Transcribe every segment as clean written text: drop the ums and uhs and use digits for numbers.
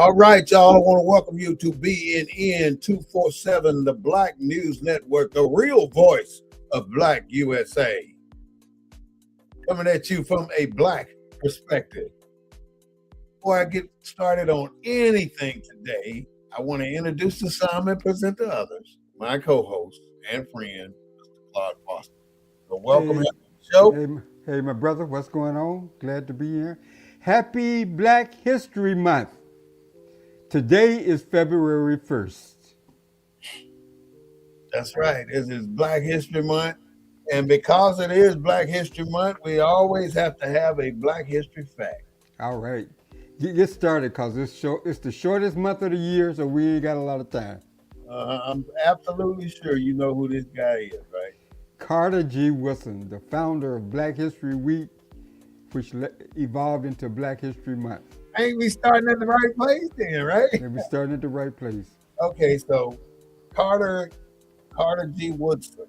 All right, y'all. I want to welcome you to BNN 247, the Black News Network, the real voice of Black USA. Coming at you from a Black perspective. Before I get started on anything today, I want to introduce the some and present the others, my co-host and friend, Mr. Claude Foster. So welcome Hey, to the show. hey, my brother, what's going on? Glad to be here. Happy Black History Month. Today is February 1st. That's right. This is Black History Month. And because it is Black History Month, we always have to have a Black History fact. All right. Get started because it's the shortest month of the year, so we ain't got a lot of time. I'm absolutely sure you know who this guy is, right? Carter G. Woodson, the founder of Black History Week, which evolved into Black History Month. Ain't we starting at the right place then, right? And we're starting at the right place. Okay, so Carter Carter G. Woodson,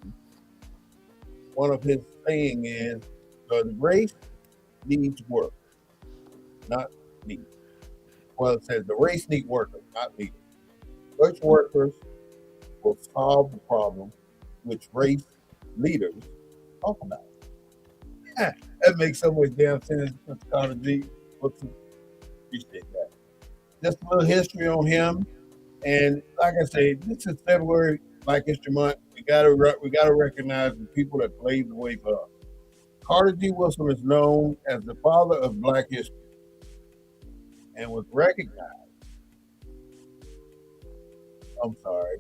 one of his saying is the race needs work, not leaders. Well, it says the race needs workers, not leaders. Such workers will solve the problem which race leaders talk about. That makes so much damn sense, Mr. Carter G. Woodson. Appreciate that. Just a little history on him, and like I say, this is February Black History Month. We gotta recognize the people that paved the way for us. Carter G. Woodson is known as the father of Black history and was recognized. I'm sorry.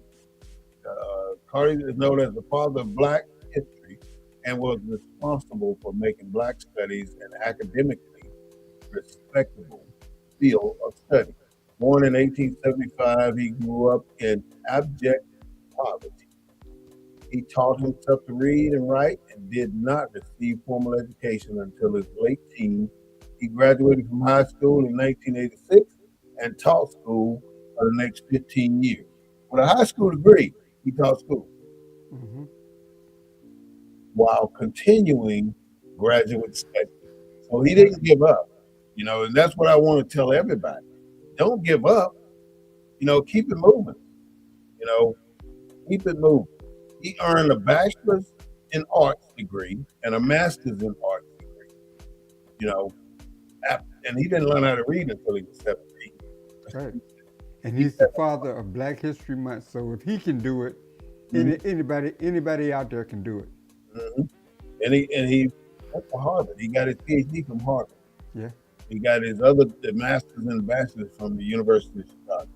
Carter is known as the father of Black history and was responsible for making Black studies an academically respectable field of study. Born in 1875, he grew up in abject poverty. He taught himself to read and write and did not receive formal education until his late teens. He graduated from high school in 1986 and taught school for the next 15 years. With a high school degree, he taught school Hmm. while continuing graduate study. So he didn't give up, and that's what I want to tell everybody. Don't give up, keep it moving, you know, keep it moving. He earned a bachelor's in arts degree and a master's in arts degree, you know, and he didn't learn how to read until he was 17. Right. And He he's the father of Black History Month, so if he can do it, said, anybody out there can do it. mhm. And he went to Harvard. He got his PhD from Harvard. Yeah. He got the master's and bachelor's from the University of Chicago.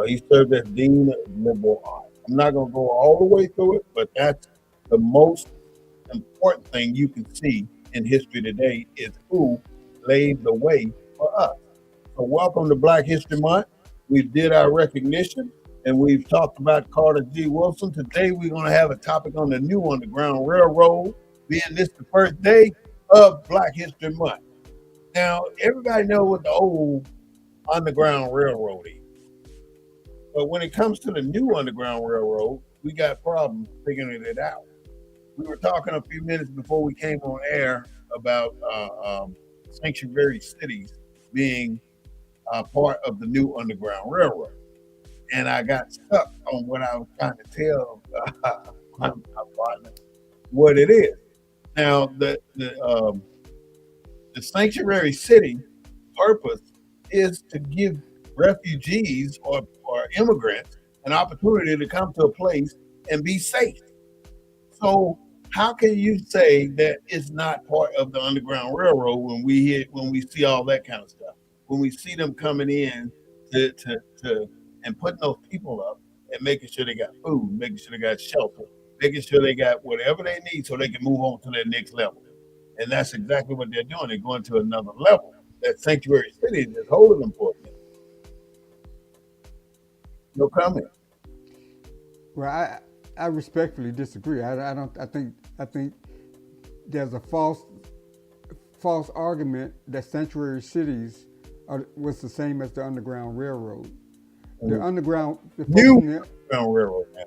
He served as dean of liberal arts. I'm not going to go all the way through it, but that's the most important thing you can see in history today is who laid the way for us. So welcome to Black History Month. We did our recognition and we've talked about Carter G. Woodson. Today we're going to have a topic on the new Underground Railroad, being this the first day of Black History Month. Now, everybody knows what the old Underground Railroad is. But when it comes to the new Underground Railroad, we got problems figuring it out. We were talking a few minutes before we came on air about sanctuary cities being part of the new Underground Railroad. And I got stuck on what I was trying to tell my partner what it is. Now, the sanctuary city purpose is to give refugees or immigrants an opportunity to come to a place and be safe. So how can you say that it's not part of the Underground Railroad when we see all that kind of stuff? When we see them coming in to and putting those people up and making sure they got food, making sure they got shelter, making sure they got whatever they need so they can move on to their next level. And that's exactly what they're doing. They're going to another level. That sanctuary city is holding them for a minute. No comment. Well, I respectfully disagree. I don't. I think there's a false argument that sanctuary cities was the same as the Underground Railroad. The Mm. underground, the folks New in Underground Railroad now.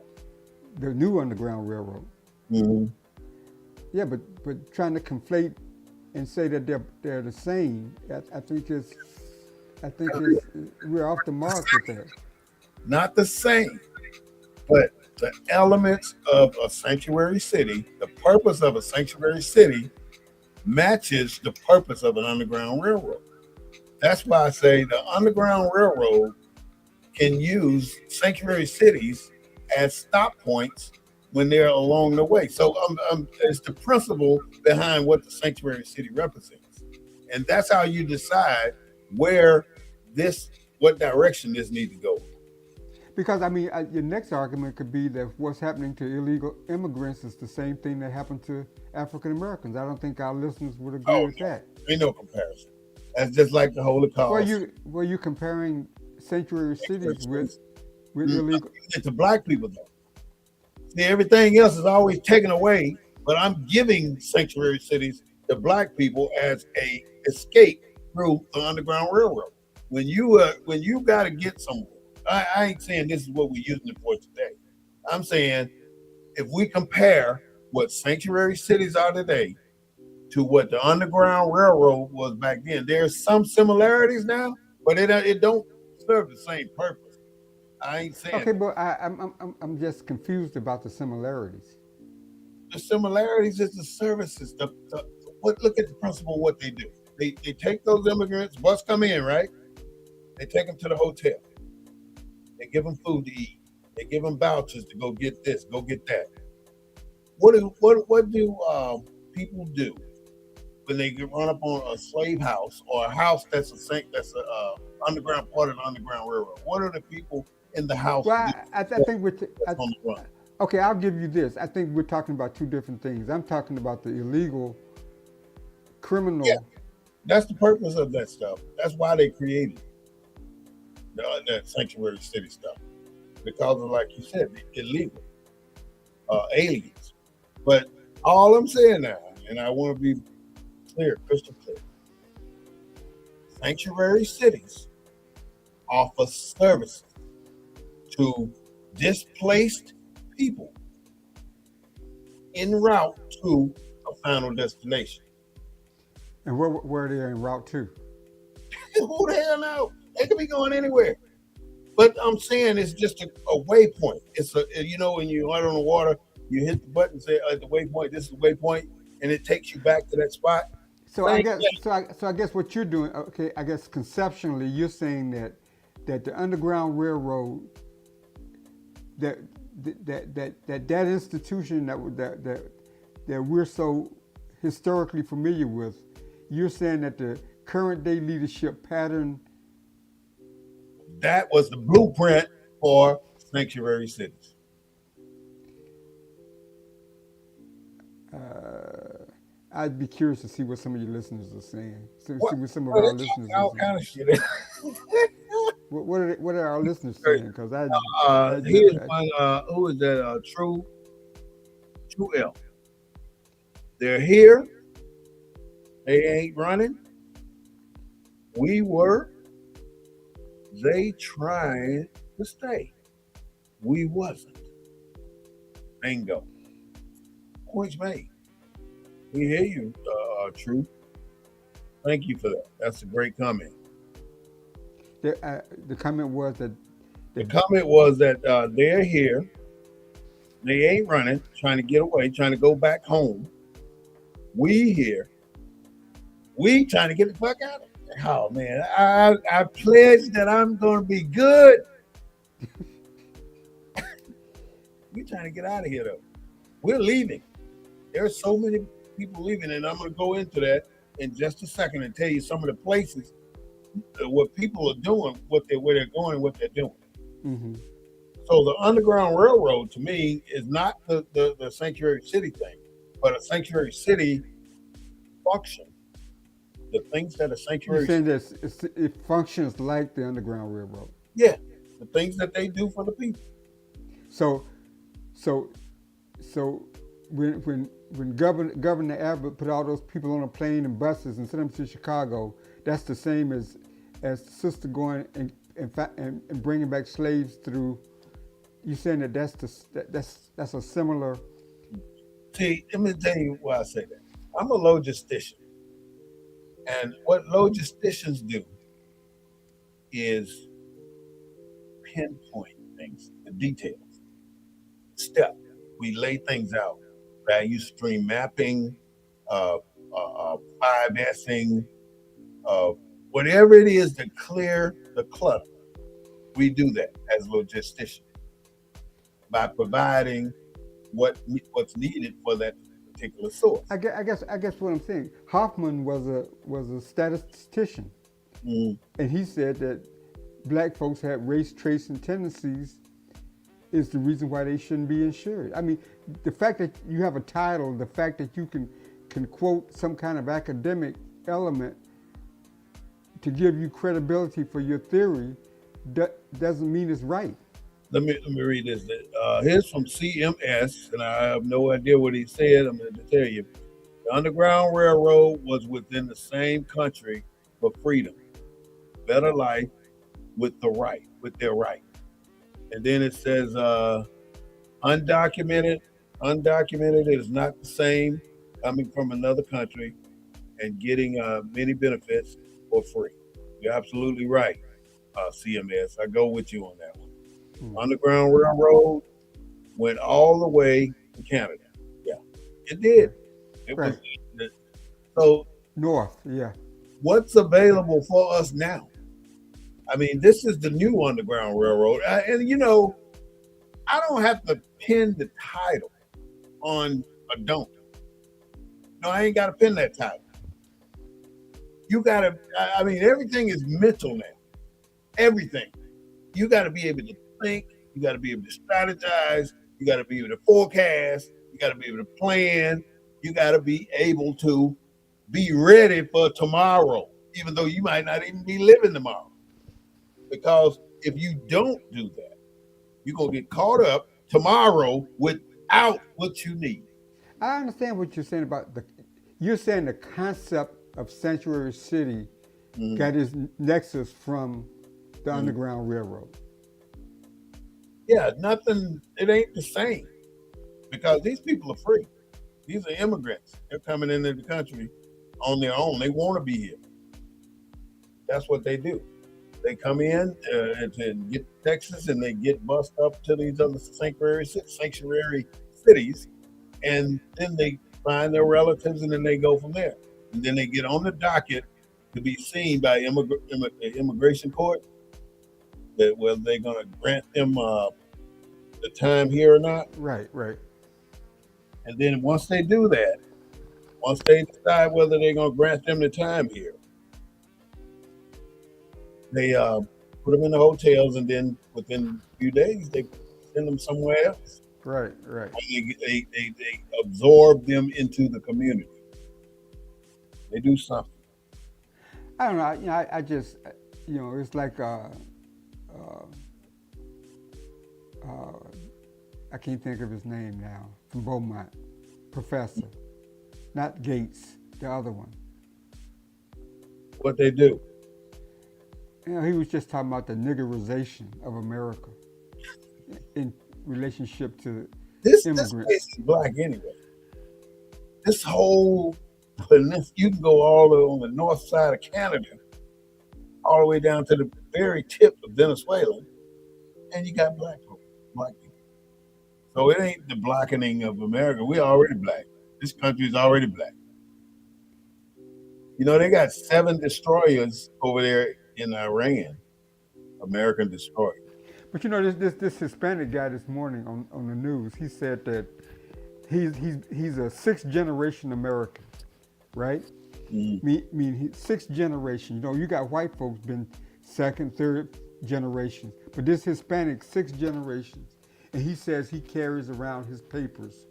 the new Underground Railroad. Mm-hmm. Yeah, but trying to conflate and say that they're the same, I think I think it's we're off the mark with that. Not the same, but the elements of a sanctuary city, the purpose of a sanctuary city matches the purpose of an underground railroad. That's why I say the underground railroad can use sanctuary cities as stop points when they're along the way. So it's the principle behind what the sanctuary city represents, and that's how you decide where this, what direction this needs to go. Because I mean, your next argument could be that what's happening to illegal immigrants is the same thing that happened to African Americans. I don't think our listeners would agree Oh with no, that. ain't no comparison. That's just like the Holocaust. Were you comparing sanctuary Sanctuary cities cities. with illegal? It's to black people though. See, everything else is always taken away, but I'm giving sanctuary cities to black people as a escape through the Underground Railroad. When you got to get somewhere, I ain't saying this is what we're using it for today. I'm saying if we compare what sanctuary cities are today to what the Underground Railroad was back then, there's some similarities now, but it don't serve the same purpose. I ain't saying Okay, that. but I'm just confused about the similarities. The similarities is the services. What look at the principle of what they do. They take those immigrants, bus come in, right? They take them to the hotel. They give them food to eat. They give them vouchers to go get this, go get that. What do people do when they get run up on a slave house or a house that's a underground part of the Underground Railroad? What are the people in the house Well, do I think that's on the run? okay. I'll give you this. I think we're talking about two different things. I'm talking about the illegal Yeah, criminal. that's the purpose of that stuff. That's why they created that sanctuary city stuff because of, like you said, illegal aliens. But all I'm saying now, and I want to be clear, crystal clear, sanctuary cities offer services to displaced people en route to a final destination. And where they're en route to. Who the hell knows? They could be going anywhere. But I'm saying it's just a waypoint. It's when you out on the water, you hit the button, say at the waypoint, this is the waypoint, and it takes you back to that spot. So Same thing. I guess what you're doing, okay, I guess conceptually you're saying that the Underground Railroad, that that institution that we're so historically familiar with, you're saying that the current day leadership pattern. That was the blueprint for sanctuary cities. I'd be curious to see what some of your listeners are saying. See What? what some of Well, our they listeners talk are all saying. kind of shit. What are our listeners saying? Because Here's one. Who is that? True L. They're here. They ain't running. We were. They trying to stay. We wasn't. Bingo. Points made. We hear you, True. Thank you for that. That's a great comment. the comment was that The the comment was that they're here. They ain't running, trying to get away, trying to go back home. We here. We trying to get the fuck out of here. Oh man, I pledge that I'm going to be good. We trying to get out of here though. We're leaving. There's so many people leaving, and I'm going to go into that in just a second and tell you some of the places what people are doing, where they're going, and what they're doing. mm-hmm. So the Underground Railroad to me is not the sanctuary city thing, but a sanctuary city function. The things that a You're sanctuary saying city, that it functions like the Underground Railroad. yeah, the things that they do for the people. So so so when Governor Abbott put all those people on a plane and buses and sent them to Chicago, that's the same as the sister going and bringing back slaves through. You saying that that's a similar. See, let me tell you why I say that. I'm a logistician, and what logisticians do is pinpoint things, the details, step. We lay things out, value stream mapping, uh, 5Sing, uh, whatever it is to clear the clutter. We do that as logisticians by providing what's needed for that particular source. I guess what I'm saying. Hoffman was a statistician, Mm. and he said that black folks had race traits and tendencies is the reason why they shouldn't be insured. I mean, the fact that you have a title, the fact that you can quote some kind of academic element to give you credibility for your theory, doesn't mean it's right. Let me read this. Here's from CMS, and I have no idea what he said. I'm going to tell you. The Underground Railroad was within the same country for freedom, better life with their right. And then it says undocumented. Undocumented is not the same coming from another country and getting many benefits for free. You're absolutely right, CMS. I go with you on that one. Underground Railroad went all the way to Canada. Yeah, it did. It Right. was so. North, yeah. What's available for us now? I mean, this is the new Underground Railroad, and I don't have to pin the title on a don't. No, I ain't got to pin that title. You got to. I mean, everything is mental now. Everything. You got to be able to think. You got to be able to strategize. You got to be able to forecast. You got to be able to plan. You got to be able to be ready for tomorrow, even though you might not even be living tomorrow. Because if you don't do that, you're going to get caught up tomorrow without what you need. I understand what you're saying about you're saying the concept of sanctuary city Mm-hmm. got its nexus from the Mm-hmm. Underground Railroad. Yeah, nothing, it ain't the same because these people are free. These are immigrants. They're coming into the country on their own. They want to be here. That's what they do. They come in to get to Texas and they get bussed up to these other sanctuary cities, and then they find their relatives and then they go from there. And then they get on the docket to be seen by immigration court that whether they're going to grant them the time here or not. Right, right. And then once they do that, once they decide whether they're going to grant them the time here, they put them in the hotels, and then within a few days, they send them somewhere else. Right, right. They absorb them into the community. They do something. I don't know. I just, it's like I can't think of his name now, from Beaumont, Professor, not Gates, the other one. What they do. He was just talking about the niggerization of America in relationship to This immigrants. place is black anyway. This whole peninsula, you can go all the way on the north side of Canada, all the way down to the very tip of Venezuela, and you got black people. So it ain't the blackening of America. We're already black. This country is already black. They got 7 destroyers over there in Iran, American destroyers. But this Hispanic guy this morning on the news, he said that he's a 6th generation American, right? Mean 6th generation. You got white folks been 2nd, 3rd generation, but this Hispanic 6th generation, and he says he carries around his papers,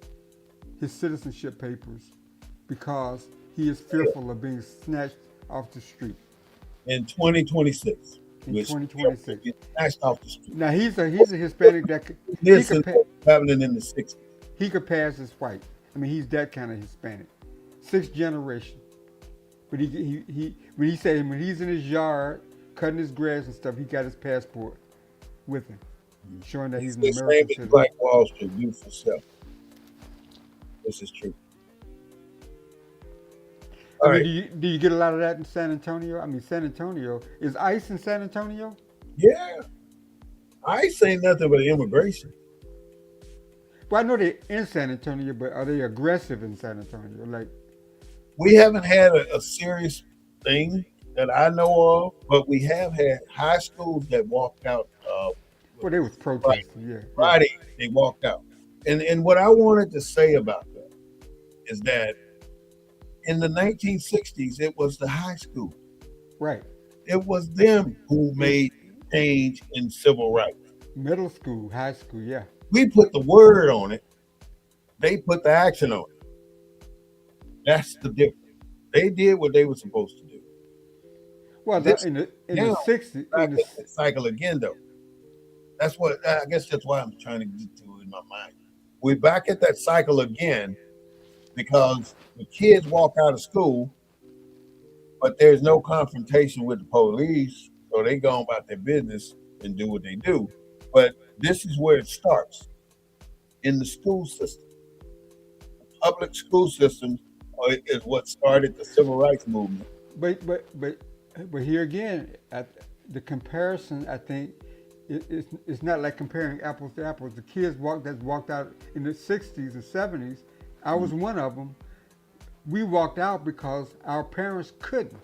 his citizenship papers, because he is fearful of being snatched off the street. In 2026. In 2026. Snatched off the street. Now he's a Hispanic that This is happening in the 60s. He could pass as white. I mean, he's that kind of Hispanic, 6th generation. But he when he's in his yard cutting his grass and stuff, he got his passport with him, showing that he's an American citizen. Black Wall Street, do for self. This is true. I All mean, right. do you get a lot of that in San Antonio? I mean, San Antonio is ICE in San Antonio? Yeah, I ain't saying nothing but immigration. Well, I know they're in San Antonio, but are they aggressive in San Antonio? Like, We haven't had a serious thing that I know of, but we have had high schools that walked out. well, they was Friday, protesting. Yeah, yeah. Friday they walked out, and what I wanted to say about that is that in the 1960s it was the high school. Right. It was them who It was made change in civil rights. middle school, high school. Yeah. We put the word on it. They put the action on it. That's the difference. They did what they were supposed to do. Well, This in the now '60s, back in that cycle again, though. That's what I guess that's why I'm trying to get to in my mind. We're back at that cycle again because the kids walk out of school, but there's no confrontation with the police, so they go about their business and do what they do. But this is where it starts in the school system. Public school systems is what started the civil rights movement. but but but but here again, the comparison, I think, it's not like comparing apples to apples. The kids that walked out in the '60s and '70s, I was one of them. We walked out because our parents couldn't,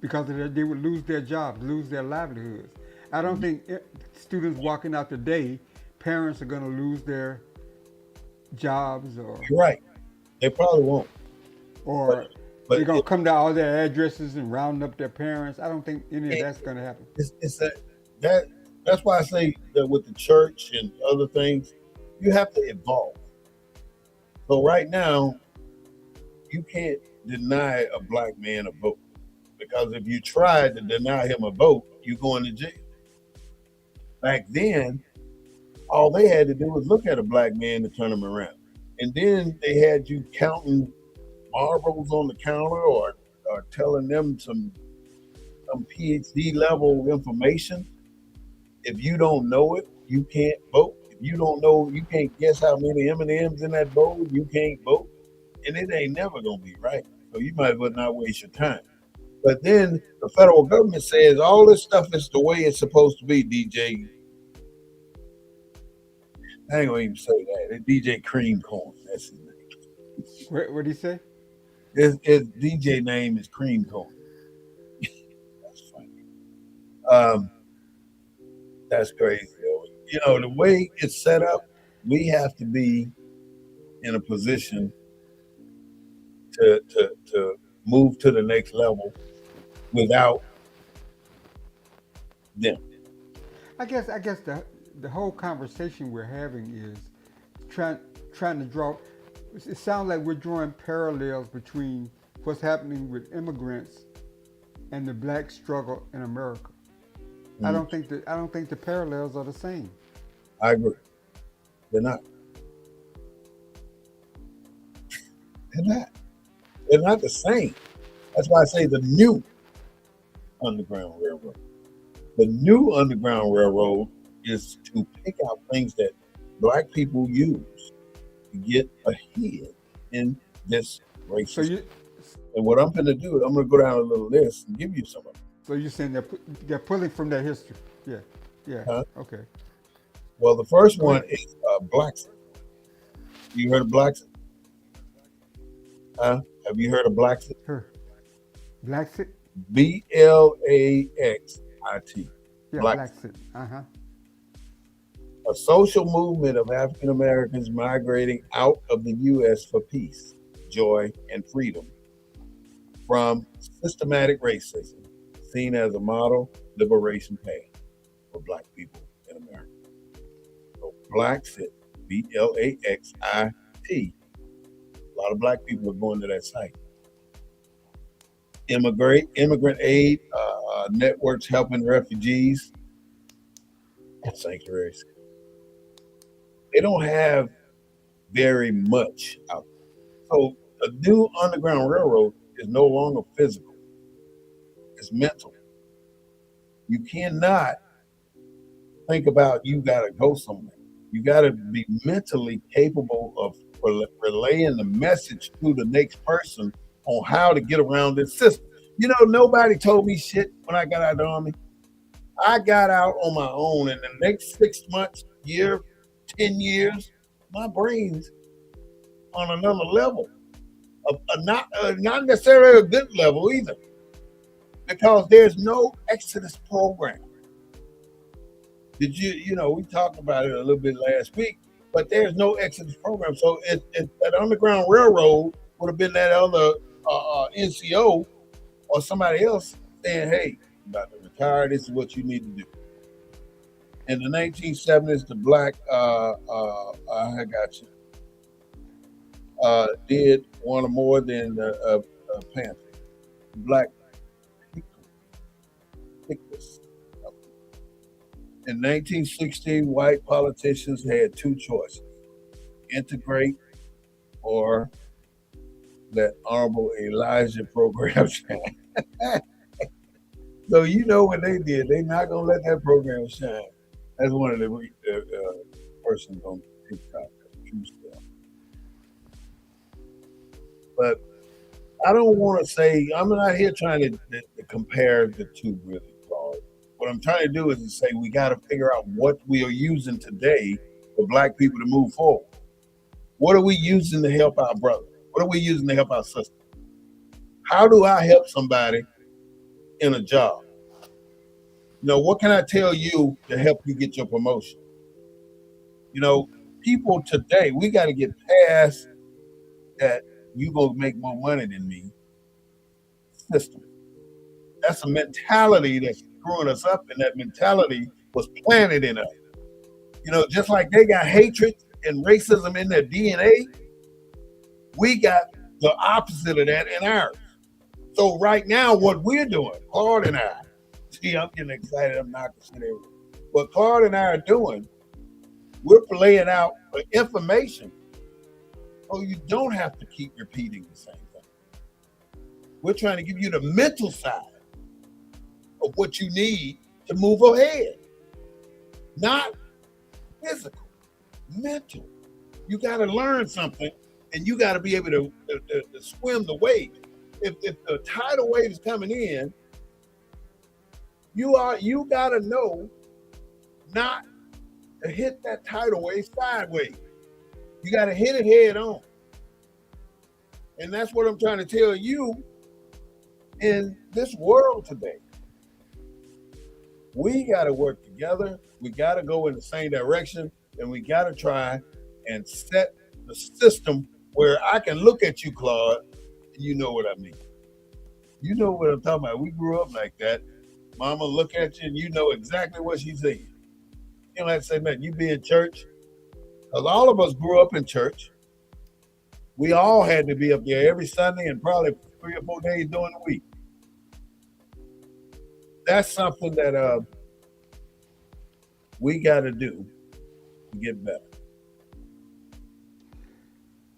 because they would lose their jobs, lose their livelihoods. I don't think students walking out today, parents are going to lose their jobs, You're right. They probably won't. But or but they're going to come to all their addresses and round up their parents. I don't think any of that's going to happen. it's that that's why I say that with the church and other things, you have to evolve. So right now, you can't deny a black man a vote because if you try to deny him a vote, you're going to jail. Back then, all they had to do was look at a black man to turn him around, and then they had you counting marbles on the counter or telling them some PhD level information. If you don't know it, you can't vote. If you don't know, you can't guess how many M&Ms in that bowl, you can't vote. And it ain't never gonna be right. So you might as well not waste your time. But then the federal government says all this stuff is the way it's supposed to be, DJ. I ain't gonna even say that. It's DJ Cream Corn. That's his name. What did he say? His DJ name is Cream Corn. That's funny. Um, that's crazy. Though. You know, the way it's set up, we have to be in a position to move to the next level without them. I guess the whole conversation we're having is trying trying to draw. It sounds like we're drawing parallels between what's happening with immigrants and the black struggle in America. Mm, I don't think the parallels are the same. I agree. They're not. They're not. They're not the same. That's why I say the new Underground Railroad. The new Underground Railroad is to pick out things that black people use to get ahead in this So racist. you And what I'm going to do is I'm going to go down a little list and give you some of them. so you're saying they're pulling from their history? Yeah, yeah. Huh? Okay. Well, the first Go one ahead. is Blackson. You heard of Blackson? Huh? Have you heard of Blackson? Her black sit. Blaxit. Yeah, Black. black sit. Uh huh. A social movement of African Americans migrating out of the U.S. for peace, joy, and freedom from systematic racism, seen as a model liberation path for black people in America. So Blaxit, Blaxit. A lot of black people are going to that site. Immigrant aid networks helping refugees and sanctuaries. They don't have very much out there. So a new underground railroad is no longer physical; it's mental. You cannot think about you got to go somewhere. You got to be mentally capable of relaying the message to the next person on how to get around this system. You know, nobody told me shit when I got out of the army. I got out on my own. In the next 6 months, year, 10 years, my brain's on another level, not necessarily a good level either, because there's no Exodus program. Did we talked about it a little bit last week, but there's no Exodus program. So that Underground Railroad would have been that other NCO or somebody else saying, hey, you're about to retire, this is what you need to do. In the 1970s, the black, I got you, did one or more than Panther. Black Pictus. In 1916, white politicians had two choices: integrate or let Honorable Elijah program shine. So you know what they did. They're not going to let that program shine. That's one of the persons on TikTok. That's true stuff. But I don't want to say, I'm not here trying to compare the two really, Claude. What I'm trying to do is to say we got to figure out what we are using today for black people to move forward. What are we using to help our brother? What are we using to help our sister? How do I help somebody in a job? What can I tell you to help you get your promotion? People today, we got to get past that you gonna make more money than me system. That's a mentality that's screwing us up, and that mentality was planted in us. Just like they got hatred and racism in their DNA, we got the opposite of that in ours. So right now, what we're doing, Claude and I, see, I'm getting excited. I'm knocking shit everywhere. What Claude and I are doing, we're laying out information so you don't have to keep repeating the same thing. We're trying to give you the mental side of what you need to move ahead, not physical, mental. You got to learn something, and you got to be able to swim the wave. If the tidal wave is coming in, you got to know not to hit that tidal wave sideways. You got to hit it head on. And that's what I'm trying to tell you in this world today. We got to work together. We got to go in the same direction, and we got to try and set the system where I can look at you, Claude, and you know what I mean. You know what I'm talking about. We grew up like that. Mama look at you, and you know exactly what she's saying. You don't have to say, man, you be in church. Because all of us grew up in church. We all had to be up there every Sunday and probably 3 or 4 days during the week. That's something that we got to do to get better.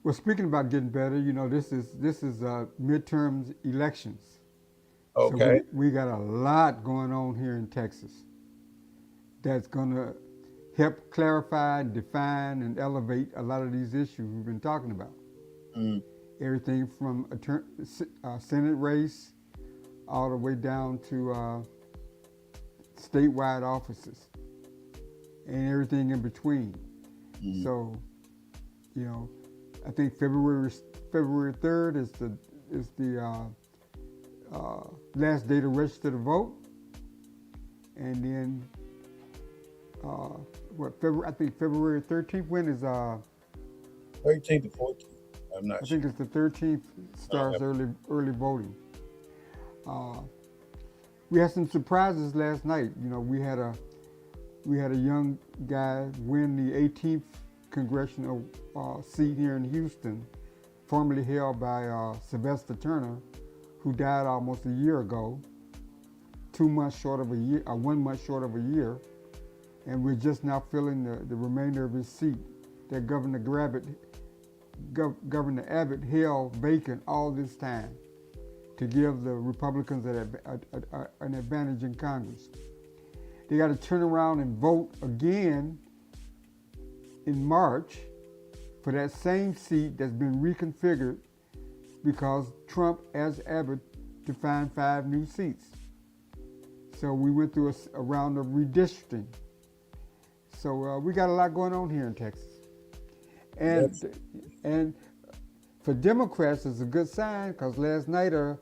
Well, speaking about getting better, this is midterms elections. Okay. So we got a lot going on here in Texas that's going to help clarify, define, and elevate a lot of these issues we've been talking about. Mm. Everything from Senate race all the way down to statewide offices and everything in between. Mm. So, I think February 3rd is the last day to register to vote, and then I think February 13th. When is 13th to 14th. I'm not I sure. think it's the 13th starts early voting. We had some surprises last night. We had a young guy win the 18th congressional seat here in Houston, formerly held by Sylvester Turner, who died almost a year ago. 2 months short of a year, 1 month short of a year, and we're just now filling the remainder of his seat that Governor Abbott held vacant all this time to give the Republicans an advantage in Congress. They got to turn around and vote again in March for that same seat that's been reconfigured because Trump asked Abbott to find 5 new seats. So we went through a round of redistricting. So we got a lot going on here in Texas. That's And for Democrats, it's a good sign because last night a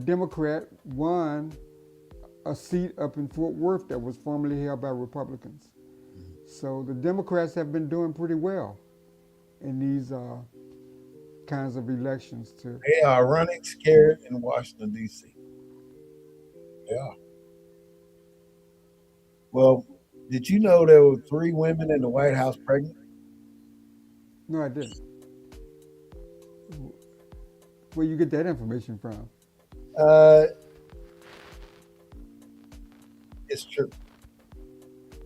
Democrat won a seat up in Fort Worth that was formerly held by Republicans. So the Democrats have been doing pretty well in these kinds of elections too. they are running scared in Washington D.C. Yeah. Well, did you know there were 3 women in the White House pregnant? No, I didn't. Where you get that information from? Uh, it's true.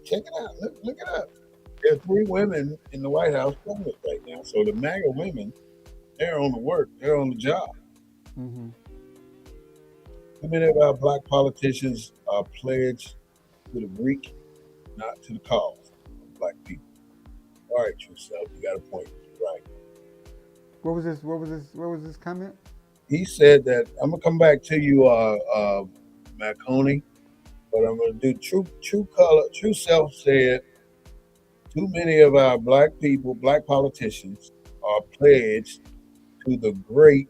Check it out. Look it up. There are 3 women in the White House pregnant right now. So the MAGA women, they're on the work. They're on the job. Mm-hmm. Too many of our black politicians are pledged to the Greek, not to the cause of black people. All right, true self, you got a point. You're right. What was this? What was this comment? He said that I'm gonna come back to you, Marconi, but I'm gonna do true color. True self said too many of our black people, black politicians, are pledged to the Greek,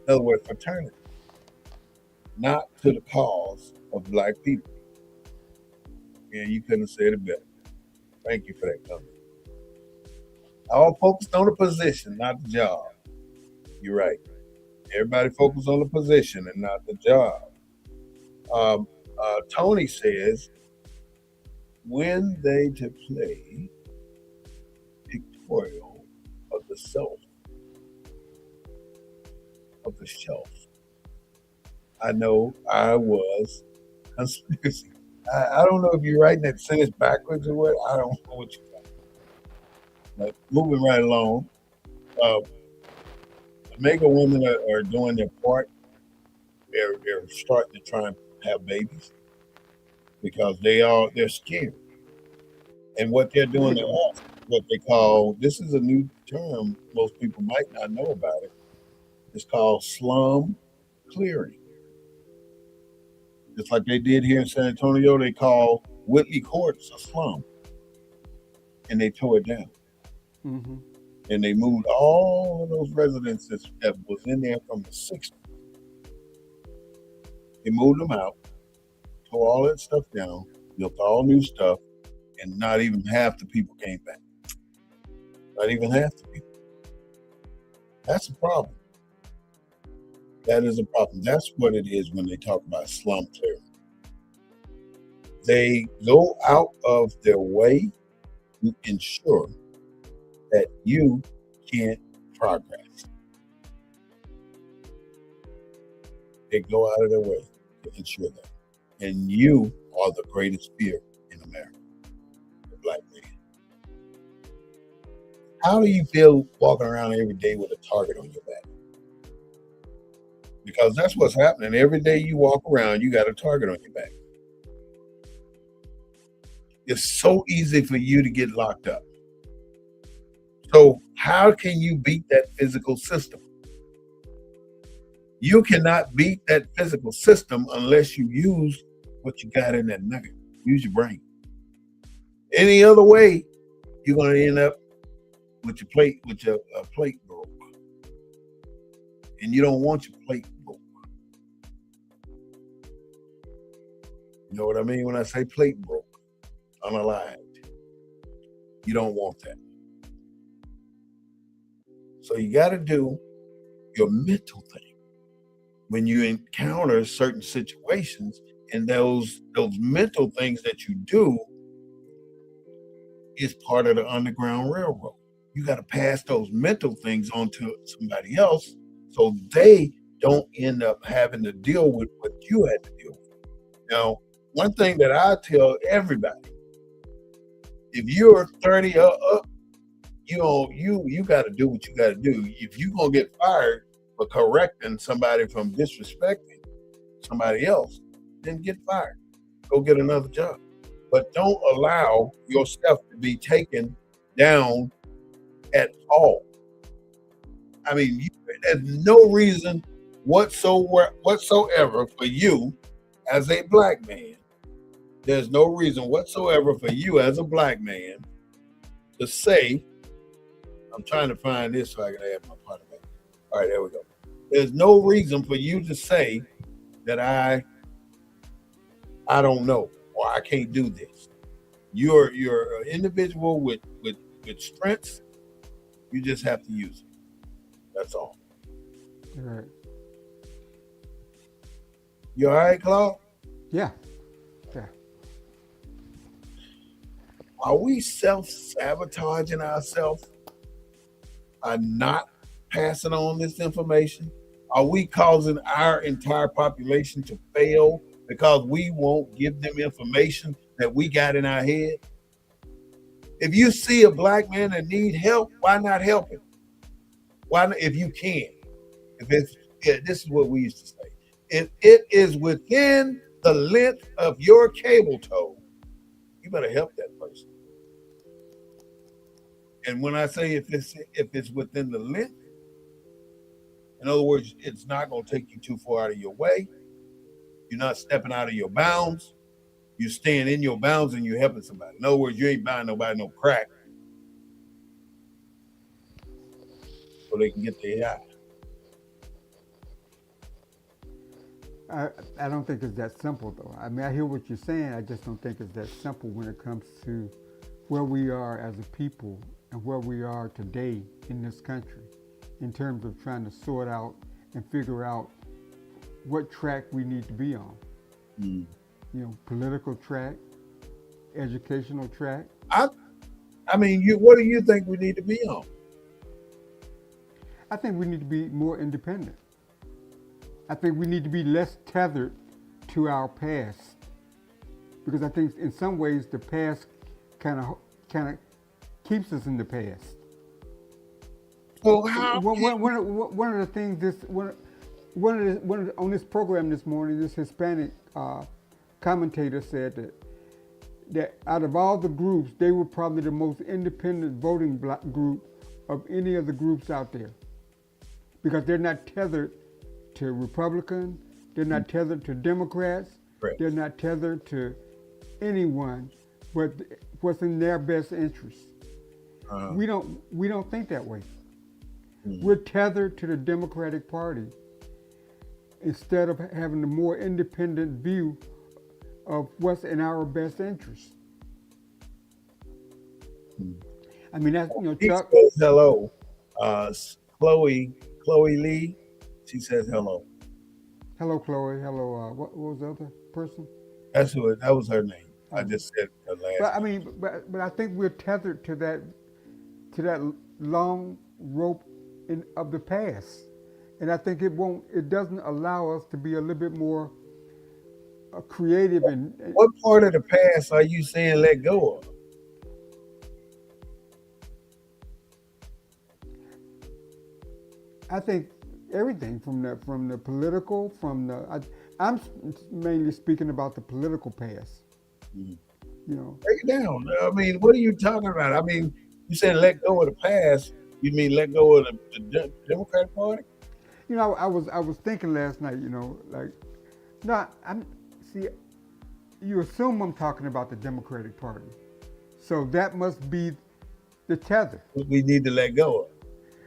in other words, fraternity, not to the cause of black people. Yeah, you couldn't have said it better. Thank you for that comment. All focused on the position, not the job. You're right. Everybody focus on the position and not the job. Um, Tony says, when they to play pictorial of the self, of the shelf. I know I was conspiracy. I don't know if you're writing that sentence backwards or what. I don't know what you're writing. But moving right along, uh, the mega women are doing their part. They're starting to try and have babies because they're scared. And what they're doing to us, what they call, this is a new term most people might not know about it. It's called slum clearing. Just like they did here in San Antonio, they call Whitley Courts a slum, and they tore it down. Mm-hmm. And they moved all of those residents that was in there from the 60s. They moved them out, tore all that stuff down, built all new stuff, and not even half the people came back. Not even half the people. That's a problem. That is a problem. That's what it is when they talk about slum clearing. They go out of their way to ensure that you can't progress. They go out of their way to ensure that. And you are the greatest fear in America, the black man. How do you feel walking around every day with a target on your back? Because that's what's happening. Every day you walk around, you got a target on your back. It's so easy for you to get locked up. So how can you beat that physical system? You cannot beat that physical system unless you use what you got in that nugget. Use your brain. Any other way, you're going to end up with your plate broke. And you don't want your plate broke. You know what I mean when I say plate broke? Unaligned. You don't want that. So you got to do your mental thing when you encounter certain situations, and those mental things that you do is part of the Underground Railroad. You got to pass those mental things on to somebody else so they don't end up having to deal with what you had to deal with. Now, one thing that I tell everybody, if you're 30 or up, you got to do what you got to do. If you're going to get fired for correcting somebody from disrespecting somebody else, then get fired. Go get another job. But don't allow yourself to be taken down at all. I mean, there's no reason whatsoever for you as a black man. There's no reason whatsoever for you as a black man to say, I'm trying to find this so I can add my part of it. All right, there we go. There's no reason for you to say that I don't know or I can't do this. You're an individual with strengths. You just have to use it. That's all. Right. You all right, Claude? Yeah. Yeah. Are we self-sabotaging ourselves by not passing on this information? Are we causing our entire population to fail because we won't give them information that we got in our head? If you see a black man that need help, why not help him? Why not, if you can? If it's this is what we used to say. If it is within the length of your cable tow, you better help that person. And when I say if it's within the length, in other words, it's not going to take you too far out of your way. You're not stepping out of your bounds. You're staying in your bounds and you're helping somebody. In other words, you ain't buying nobody no crack so they can get their high. I don't think it's that simple, though. I mean, I hear what you're saying. I just don't think it's that simple when it comes to where we are as a people and where we are today in this country in terms of trying to sort out and figure out what track we need to be on. You know, political track, educational track. I mean, what do you think we need to be on? I think we need to be more independent. I think we need to be less tethered to our past, because I think in some ways the past kind of keeps us in the past. Well, how? One of the things on this program this morning, this Hispanic commentator said that out of all the groups, they were probably the most independent voting group of any of the groups out there, because they're not tethered to Republican, they're not tethered to Democrats, Right. They're not tethered to anyone but what's in their best interest. We don't think that way. We're tethered to the Democratic Party instead of having a more independent view of what's in our best interest. I mean, that's, you know, He Chuck. says hello. Chloe Lee, she says hello. Hello, Chloe. Hello. What was the other person? That was her name. I just said her last. But I mean, but I think we're tethered to that long rope of the past, and I think it doesn't allow us to be a little bit more creative and. What part of the past are you saying let go of? I think everything from the political, I'm mainly speaking about the political past. You know, Break it down. I mean, what are you talking about? I mean, you said let go of the past. You mean let go of the Democratic Party? You know, I was thinking last night. You know, like, no, see. You assume I'm talking about the Democratic Party, so that must be the tether. We need to let go of.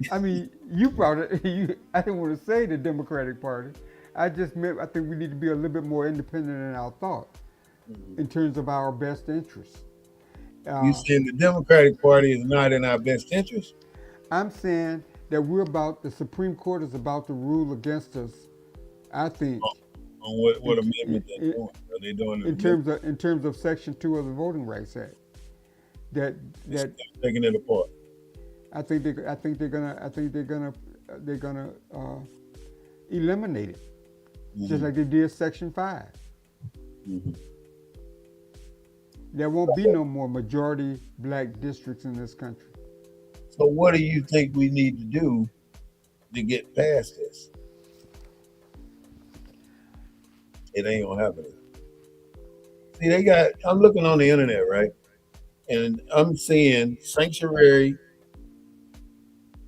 I mean, you brought it. I didn't want to say the Democratic Party. I just meant I think we need to be a little bit more independent in our thought, in terms of our best interests. You saying the Democratic Party is not in our best interest? I'm saying that the Supreme Court is about to rule against us. I think. On what amendment they're doing? Are they doing in terms of Section 2 of the Voting Rights Act? That taking it apart. I think they're gonna eliminate it, just like they did Section 5. There won't be no more majority black districts in this country. So what do you think we need to do to get past this? It ain't gonna happen. See, I'm looking on the internet, right? And I'm seeing sanctuary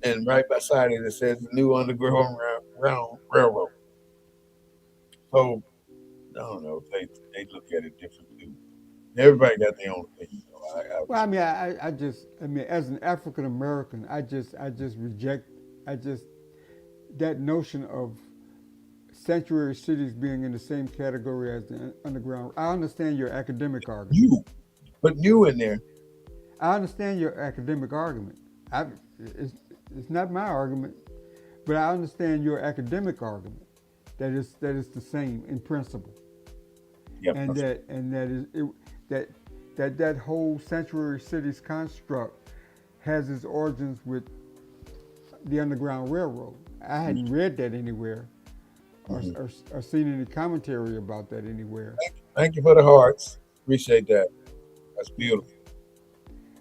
and right beside it says the new underground railroad. So I don't know. They look at it different too. Everybody got their own opinion. So I Well, I respect. mean, I mean, as an African American, I just reject, I just that notion of sanctuary cities being in the same category as the underground. I understand your academic argument. You put you in there. I understand your academic argument. I, it's, it's not my argument, but I understand your academic argument that is the same in principle, Yep. and that is it, that that whole sanctuary cities construct has its origins with the Underground Railroad. I hadn't read that anywhere Mm-hmm. or seen any commentary about that anywhere. Thank you for the hearts. Appreciate that. That's beautiful.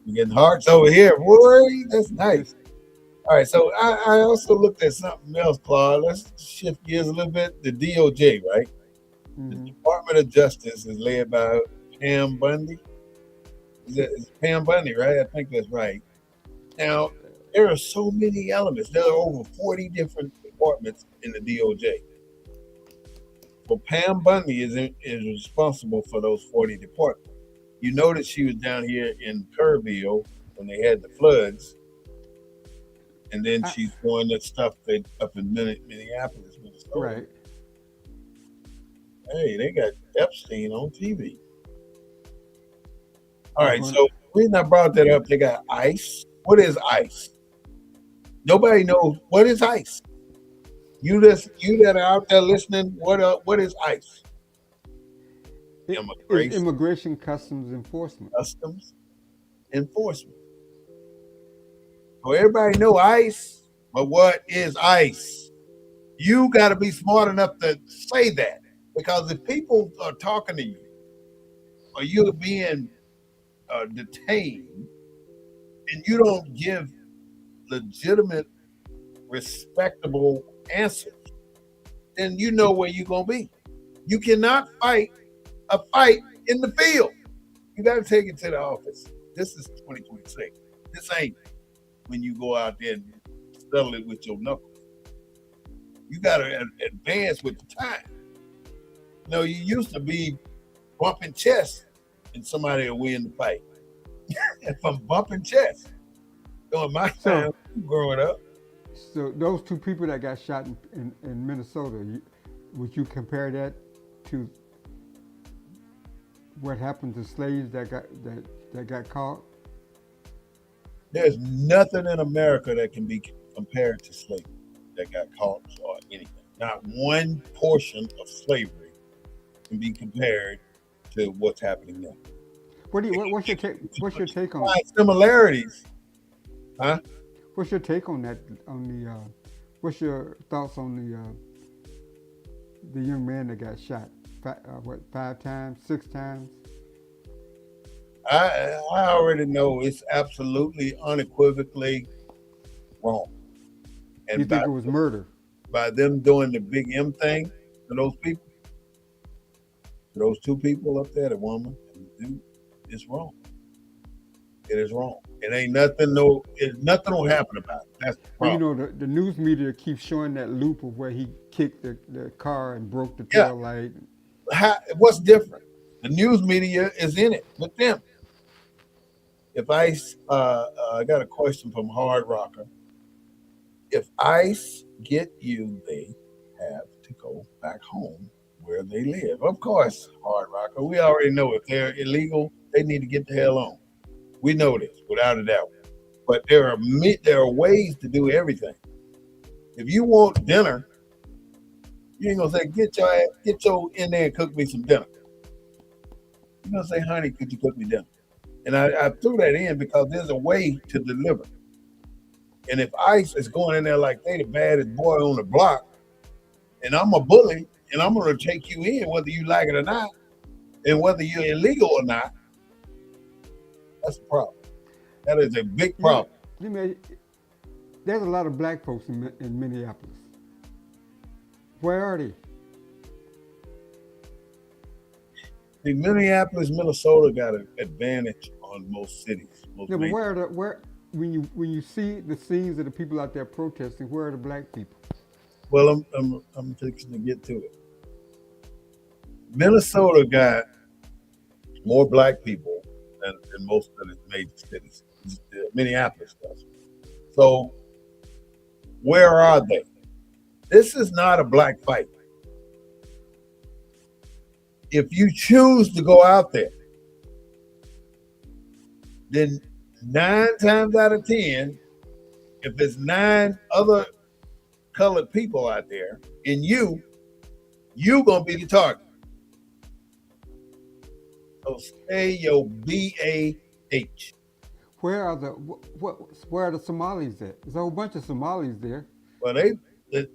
You getting hearts over here, boy. That's nice. All right. So I also looked at something else, Claude. Let's shift gears a little bit. The DOJ, right? The Mm-hmm. Department of Justice is led by Pam Bundy. Is it Pam Bundy, right? I think that's right. Now, there are so many elements. There are over 40 different departments in the DOJ. Well, Pam Bundy is responsible for those 40 departments. You notice she was down here in Kerrville when they had the floods, and then I, she's doing that stuff up in Minneapolis, Minnesota. right. Hey, they got Epstein on TV. All They're right, going. so the reason I brought that up, they got ICE. What is ICE? Nobody knows what is ICE. You that are out there listening, what is ICE? It is Immigration Immigration Customs Enforcement. Customs Enforcement. So everybody know ICE, but what is ICE? You got to be smart enough to say that because if people are talking to you or you're being detained and you don't give legitimate, respectable answers, then you know where you're gonna be. You cannot fight a fight in the field. You got to take it to the office. This is 2026. This ain't when you go out there and settle it with your knuckles. You got to advance with the time. You know, you used to be bumping chests and somebody will win the fight. And from bumping chests, during my time So, growing up, so those two people that got shot in Minnesota, would you compare that to what happened to slaves that got caught? there's nothing in America that can be compared to slavery that got caught or anything. Not one portion of slavery can be compared to what's happening now. What's your take on Find similarities, huh? what's your take on that on the what's your thoughts on the young man that got shot? What, 5 times, 6 times? I already know it's absolutely unequivocally wrong. You And think it was murder? by them doing the big M thing to those people, to those two people up there, the woman and the dude, it's wrong. It is wrong. It ain't nothing. No, nothing will happen about it. That's the Well, you problem. know, the news media keeps showing that loop of where he kicked the car and broke the Yeah. tail light. What's different? The news media is in it with them. If I got a question from Hard Rocker. If ICE get you, they have to go back home where they live. Of course, Hard Rocker. We already know if they're illegal, they need to get the hell on. We know this without a doubt. But there are ways to do everything. If you want dinner, you ain't gonna say get your in there and cook me some dinner. You're gonna say, honey, could you cook me dinner? And I threw that in because there's a way to deliver. And if ICE is going in there like they the baddest boy on the block, and I'm a bully, and I'm gonna take you in whether you like it or not, and whether you're illegal or not, that's a problem. That is a big You know, problem. you know, there's a lot of black folks in Minneapolis. Where are they? See, Minneapolis, Minnesota got an advantage on most cities, most No, but major. where? when you see the scenes of the people out there protesting, where are the black people? Well, I'm fixing to get to it. Minnesota got more black people than most of the major cities. Minneapolis does. So where are they? This is not a black fight. If you choose to go out there, then 9 times out of 10, if there's 9 other colored people out there, and you gonna be the target. So stay your BAH. Where are the where are the Somalis at? There's a whole bunch of Somalis there. Well,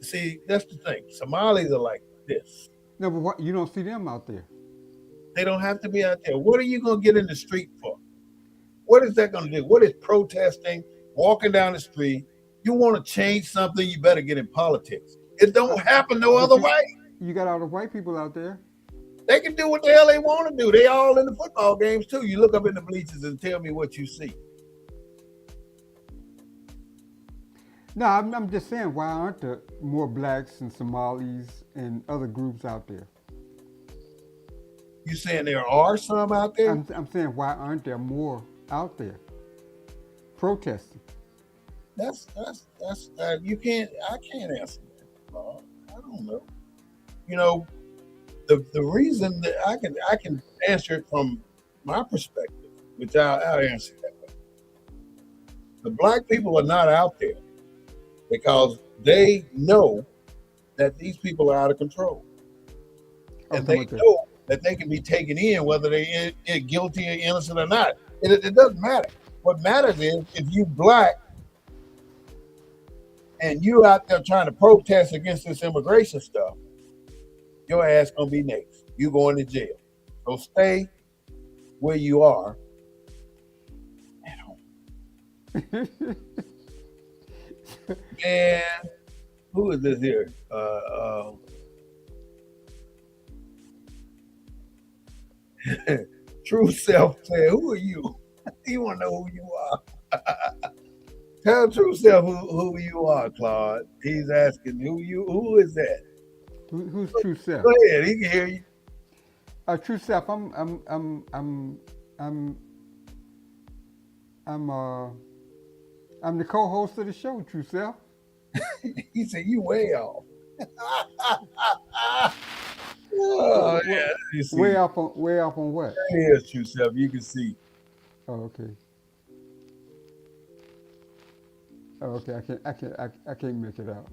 see, that's the thing. Somalis are like this. No, but you don't see them out there. They don't have to be out there. What are you gonna get in the street for? What is that gonna do? What is protesting, walking down the street? You want to change something, you better get in politics. It don't happen no other way. You got all the white people out there. They can do what the hell they want to do. They all in the football games too. You look up in the bleachers and tell me what you see. No, I'm just saying, why aren't there more blacks and Somalis and other groups out there? You saying there are some out there? I'm saying, why aren't there more out there protesting? That's you can't. I can't answer that. I don't know. You know, the reason that I can answer it from my perspective, which I'll answer that way. The black people are not out there because they know that these people are out of control, and they know that they can be taken in whether they're guilty or innocent or not. It doesn't matter. What matters is if you black and you out there trying to protest against this immigration stuff, your ass gonna be next. You going to jail. So stay where you are at home. Man, who is this here? True Self said, "Who are you?" You want to know who you are. Tell True Self who you are, Claude. He's asking who is that? Who's True Self? Go ahead, he can hear you. True Self, I'm the co-host of the show, True Self. He said, "You way off." Oh yeah, you see. Way off on what? Here's True Self. You can see. Oh, okay. Oh, okay. I can't make it out.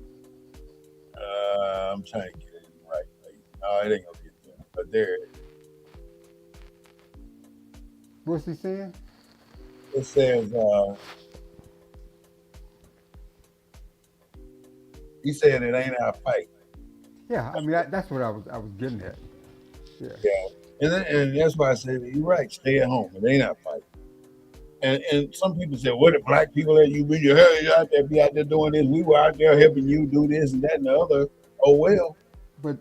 I'm trying to get it in the right place. No, it ain't gonna get there. But there it is. What's he saying? It says he said it ain't our fight. Yeah, I mean that's what I was getting at. Yeah. Yeah. And that's why I said you're right, stay at home. It ain't our fight. And some people say, what if black people let you be your out there be out there doing this? We were out there helping you do this and that and the other. Oh well. But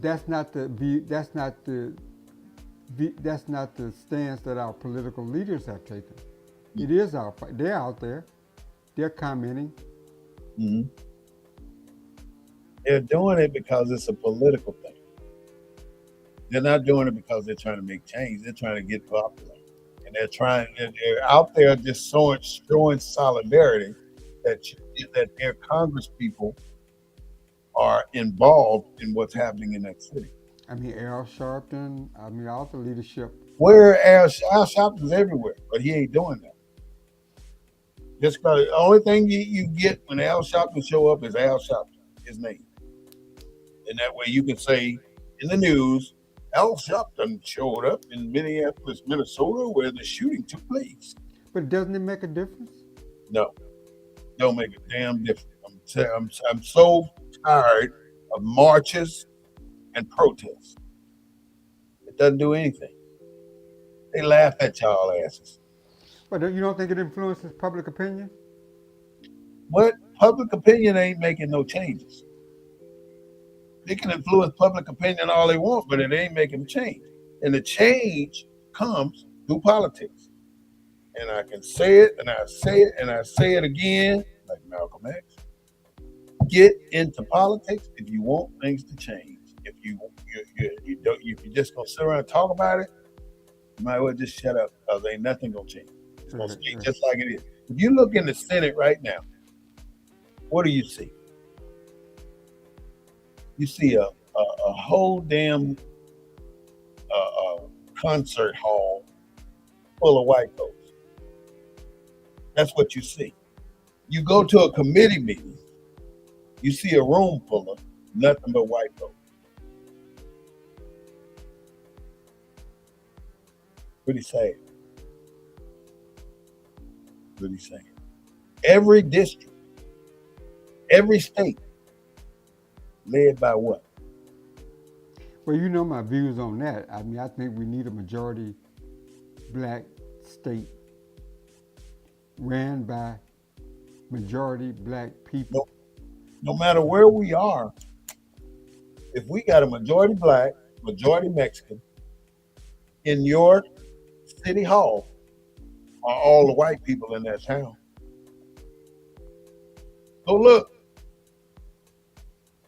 that's not the stance that our political leaders have taken. It is our fight. They're out there. They're commenting. Mm-hmm. They're doing it because it's a political thing. They're not doing it because they're trying to make change. They're trying to get popular. And they're out there just showing solidarity that their Congress people are involved in what's happening in that city. I mean, Al Sharpton, all the leadership. Where Al Sharpton's everywhere, but he ain't doing that. Just because the only thing you get when Al Sharpton show up is Al Sharpton, his name. And that way you can say in the news, Al Sharpton showed up in Minneapolis, Minnesota, where the shooting took place. But doesn't it make a difference? No, don't make a damn difference. I'm so tired of marches and protests. It doesn't do anything. They laugh at y'all asses. But you don't think it influences public opinion? What? Public opinion ain't making no changes. They can influence public opinion all they want, but it ain't making change. And the change comes through politics. And I can say it, and I say it, and I say it again, like Malcolm X. Get into politics if you want things to change. If you don't, if you just gonna sit around and talk about it, you might as well just shut up because ain't nothing gonna change. It's gonna Right, stay right. just like it is. If you look in the Senate right now, what do you see? You see a whole damn concert hall full of white folks. That's what you see. You go to a committee meeting, you see a room full of nothing but white folks. Pretty sad. Pretty sad. Every district, every state, led by what? Well, you know my views on that. I mean, I think we need a majority black state ran by majority black people. No, no matter where we are, if we got a majority black, majority Mexican in your city hall, are all the white people in that town. So look,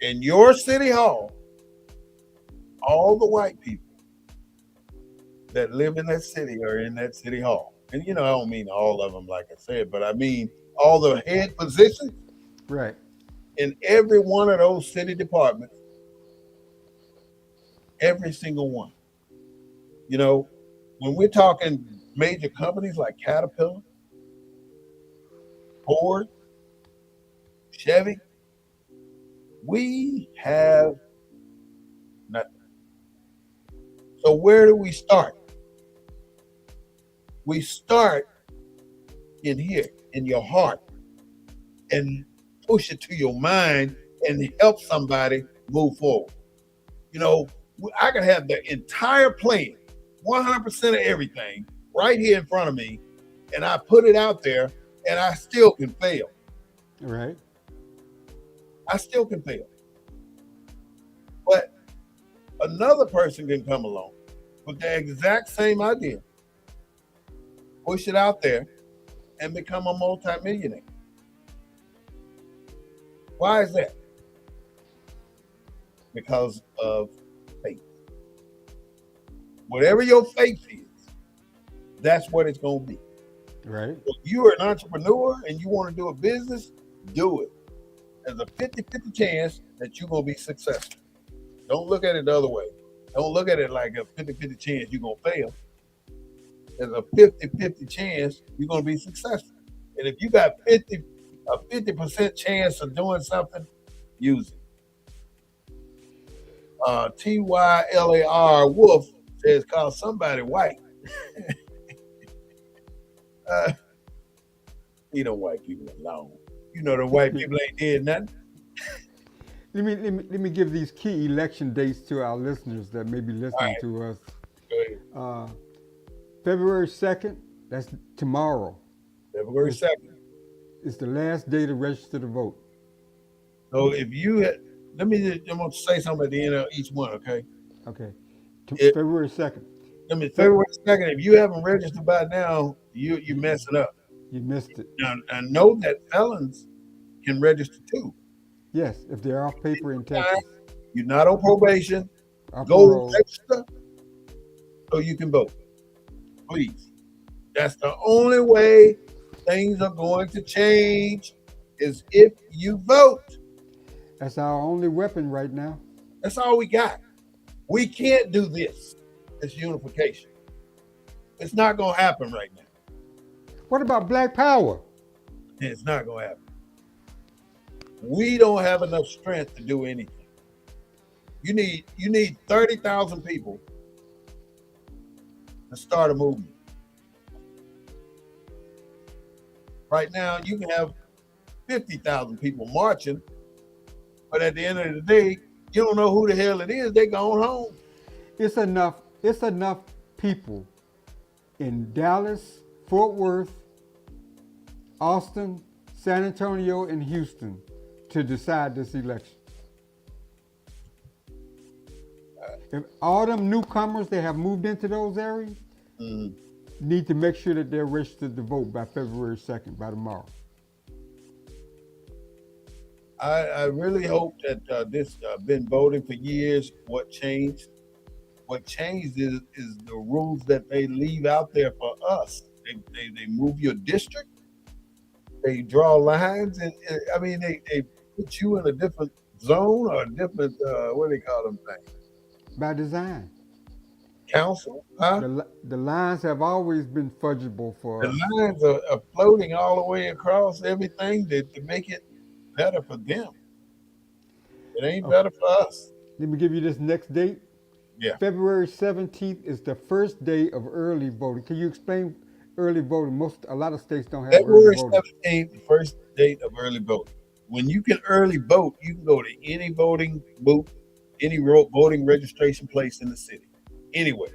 in your city hall, all the white people that live in that city are in that city hall. And I don't mean all of them, like I said, but I mean all the head positions Right. in every one of those city departments, every single one. When we're talking major companies like Caterpillar, Ford, Chevy, we have nothing. So where do we start? We start in here, in your heart, and push it to your mind and help somebody move forward. I can have the entire plan, 100% of everything right here in front of me, and I put it out there, and I still can fail. Right. I still can fail. But another person can come along with the exact same idea, push it out there, and become a multimillionaire. Why is that? Because of faith. Whatever your faith is, that's what it's going to be. Right. If you are an entrepreneur and you want to do a business, do it. There's a 50-50 chance that you're going to be successful. Don't look at it the other way. Don't look at it like a 50-50 chance you're going to fail. There's a 50-50 chance you're going to be successful. And if you got a 50% chance of doing something, use it. Tylar Wolf says, call somebody white. Leave them white people alone. The white people ain't did nothing. Let me give these key election dates to our listeners that may be listening Right. to us. Go ahead. February 2nd, that's tomorrow. February 2nd. It's the last day to register to vote. So if I'm going to say something at the end of each one, okay? Okay. It- February 2nd. February 2nd, if you haven't registered by now, you're messing up. You missed it. Now, I know that felons can register too. Yes, if they're off paper in Texas. You're not on probation. Off Go parole. register so you can vote. Please. That's the only way things are going to change is if you vote. That's our only weapon right now. That's all we got. We can't do this unification. It's not going to happen right now. What about black power? It's not going to happen. We don't have enough strength to do anything. You need 30,000 people to start a movement. Right now, you can have 50,000 people marching, but at the end of the day, you don't know who the hell it is. They're going home. It's enough people in Dallas, Fort Worth, Austin, San Antonio, and Houston to decide this election. If all them newcomers that have moved into those areas, need to make sure that they're registered to vote by February 2nd, by tomorrow. I really hope that this been voting for years. What changed? What changed is the rules that they leave out there for us. They move your district. They draw lines, and I mean they put you in a different zone or a different what do they call them things? By design. Council, huh? The lines have always been fudgeable for The us. lines are floating all the way across everything to make it better for them. It ain't Okay, better for us. let me give you this next date. Yeah. February 17th is the first day of early voting. Can you explain early voting? A lot of states don't have early February voting. 17th, the first date of early voting. When you can early vote, you can go to any voting booth, any voting registration place in the city, anywhere.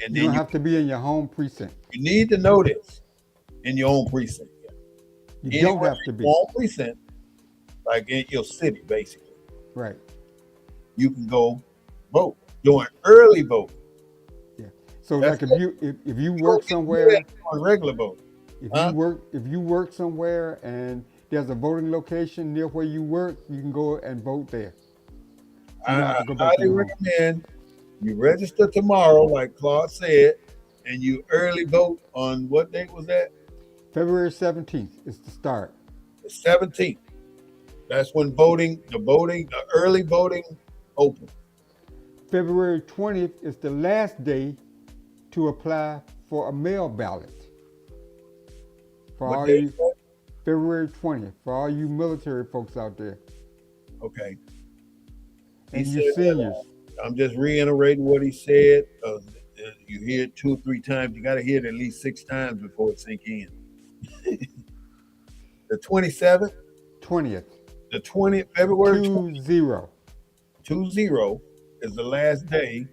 And You then don't have to be in your home precinct. you need to know this in your own precinct. You don't Anywhere have to in be. your own precinct, like in your city, basically, Right. you can go vote. Doing early voting. Yeah. So That's like it. if you You work don't get to do that somewhere, on regular voting. Huh? if you work somewhere and there's a voting location near where you work, you can go and vote there. You don't have I to go back to highly your home. recommend you register tomorrow, like Claude said, and you early vote on what date was that? February 17th is the start. The 17th. That's when the early voting opens. February 20th is the last day to apply for a mail ballot. For What all day is you that? February 20th, for all you military folks out there Okay. He and you said that. seniors. I'm just reiterating what he said. You hear it 2 or 3 times. You got to hear it at least 6 times before it sink in. The 27th, 20th, the 20th, February 20. 20 is the last day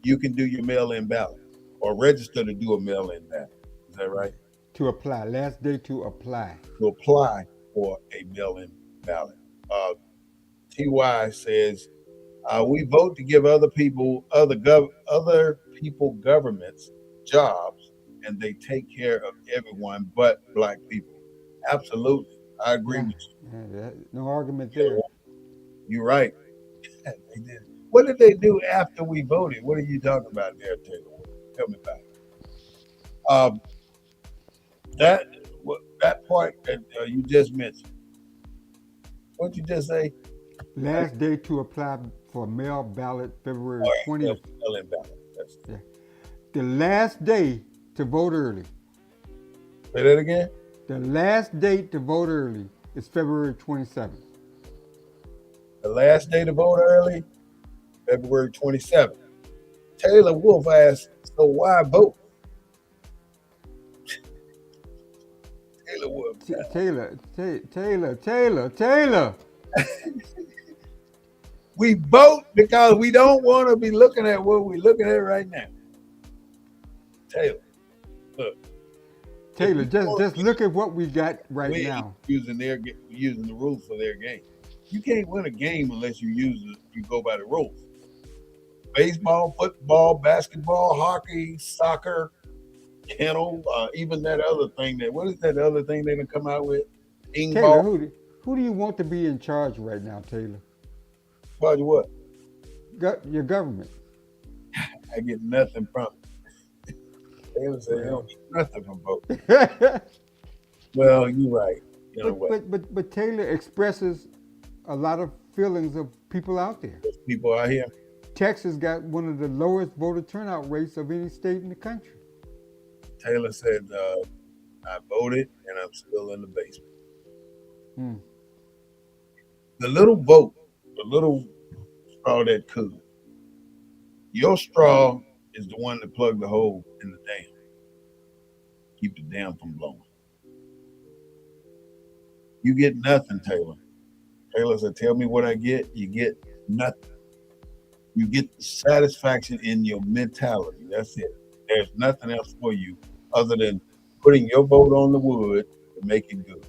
you can do your mail-in ballot or register to do a mail-in ballot. Is that right? To apply. Last day to apply. To apply for a mail-in ballot. Uh, Ty says we vote to give other people governments jobs, and they take care of everyone but black people. Absolutely, I agree Yeah, with no argument you. there. You're right. They did. What did they do after we voted? What are you talking about there, Taylor? Tell me about it. Um, that that part that you just mentioned. What you just say? Last day to apply for mail ballot, All February right, 20th. mail-in ballot. That's it. Yeah. The last day to vote early. Say that again. The last date to vote early is February 27th. The last day to vote early, February 27th. Taylor Wolf asked, "So why vote?" Taylor Wolf. Taylor. We vote because we don't want to be looking at what we're looking at right now. Taylor, look. Taylor, just look at what we got right now. Using the rules for their game. You can't win a game unless you go by the rules. Baseball, football, basketball, hockey, soccer, kennel, even that other thing what is that other thing they gonna come out with? Ping Taylor, ball. who do you want to be in charge right now, Taylor? Tell you what, Your government. I get nothing from it. Taylor said they don't get nothing from voting. but, Well, you're right. You know what? but Taylor expresses a lot of feelings of people out there. There's people out here. Texas got one of the lowest voter turnout rates of any state in the country. Taylor said, I voted and I'm still in the basement. Hmm. The little vote, the little straw that could. Your straw is the one that plugged the hole in the dam. Keep the dam from blowing. You get nothing, Taylor. Taylor said, tell me what I get. You get nothing. You get the satisfaction in your mentality. That's it. There's nothing else for you other than putting your vote on the wood to make it good.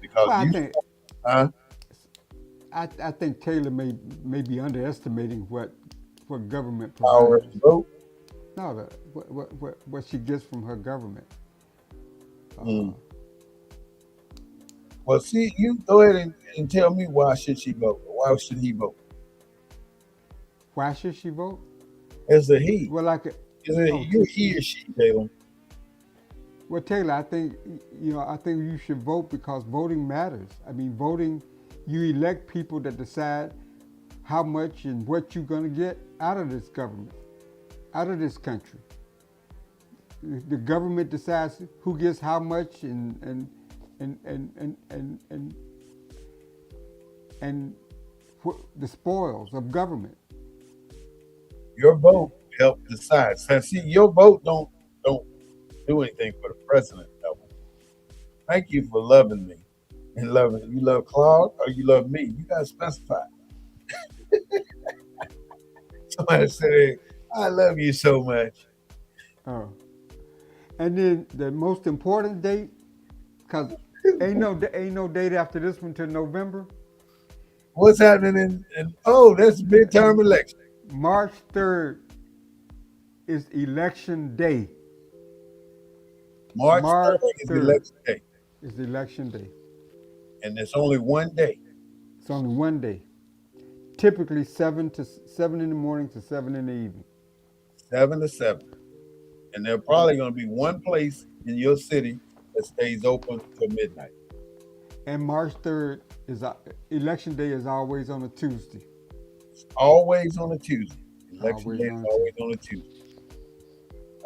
Because well, I think Taylor may be underestimating what government power provides. vote. No, what she gets from her government. Uh, Mm. Well, see, you go ahead and tell me why should she vote? Why should he vote? why should she vote? It's a he. Well, like, Is it oh, you, he or she, Taylor? well, Taylor, I think I think you should vote because voting matters. I mean, voting, you elect people that decide how much and what you're going to get out of this government, out of this country. The government decides who gets how much and and the spoils of government. Your vote help decide. So see, your vote don't do anything for the president level. Thank you for loving me and loving you. Love Claude or you love me? You gotta specify. Somebody say, "I love you so much." Oh, and then the most important date, because ain't no date after this one till November. What's happening in oh, that's midterm election. March 3rd is election day. March March 3rd is 3rd election day, is election day. and there's only one day. It's only one day. Typically 7 in the morning to 7 in the evening. 7 to 7. And there's probably going to be one place in your city that stays open till midnight. And March 3rd is election day is always on a Tuesday. It's always on a Tuesday. Election Always day on is a always Tuesday. on a Tuesday.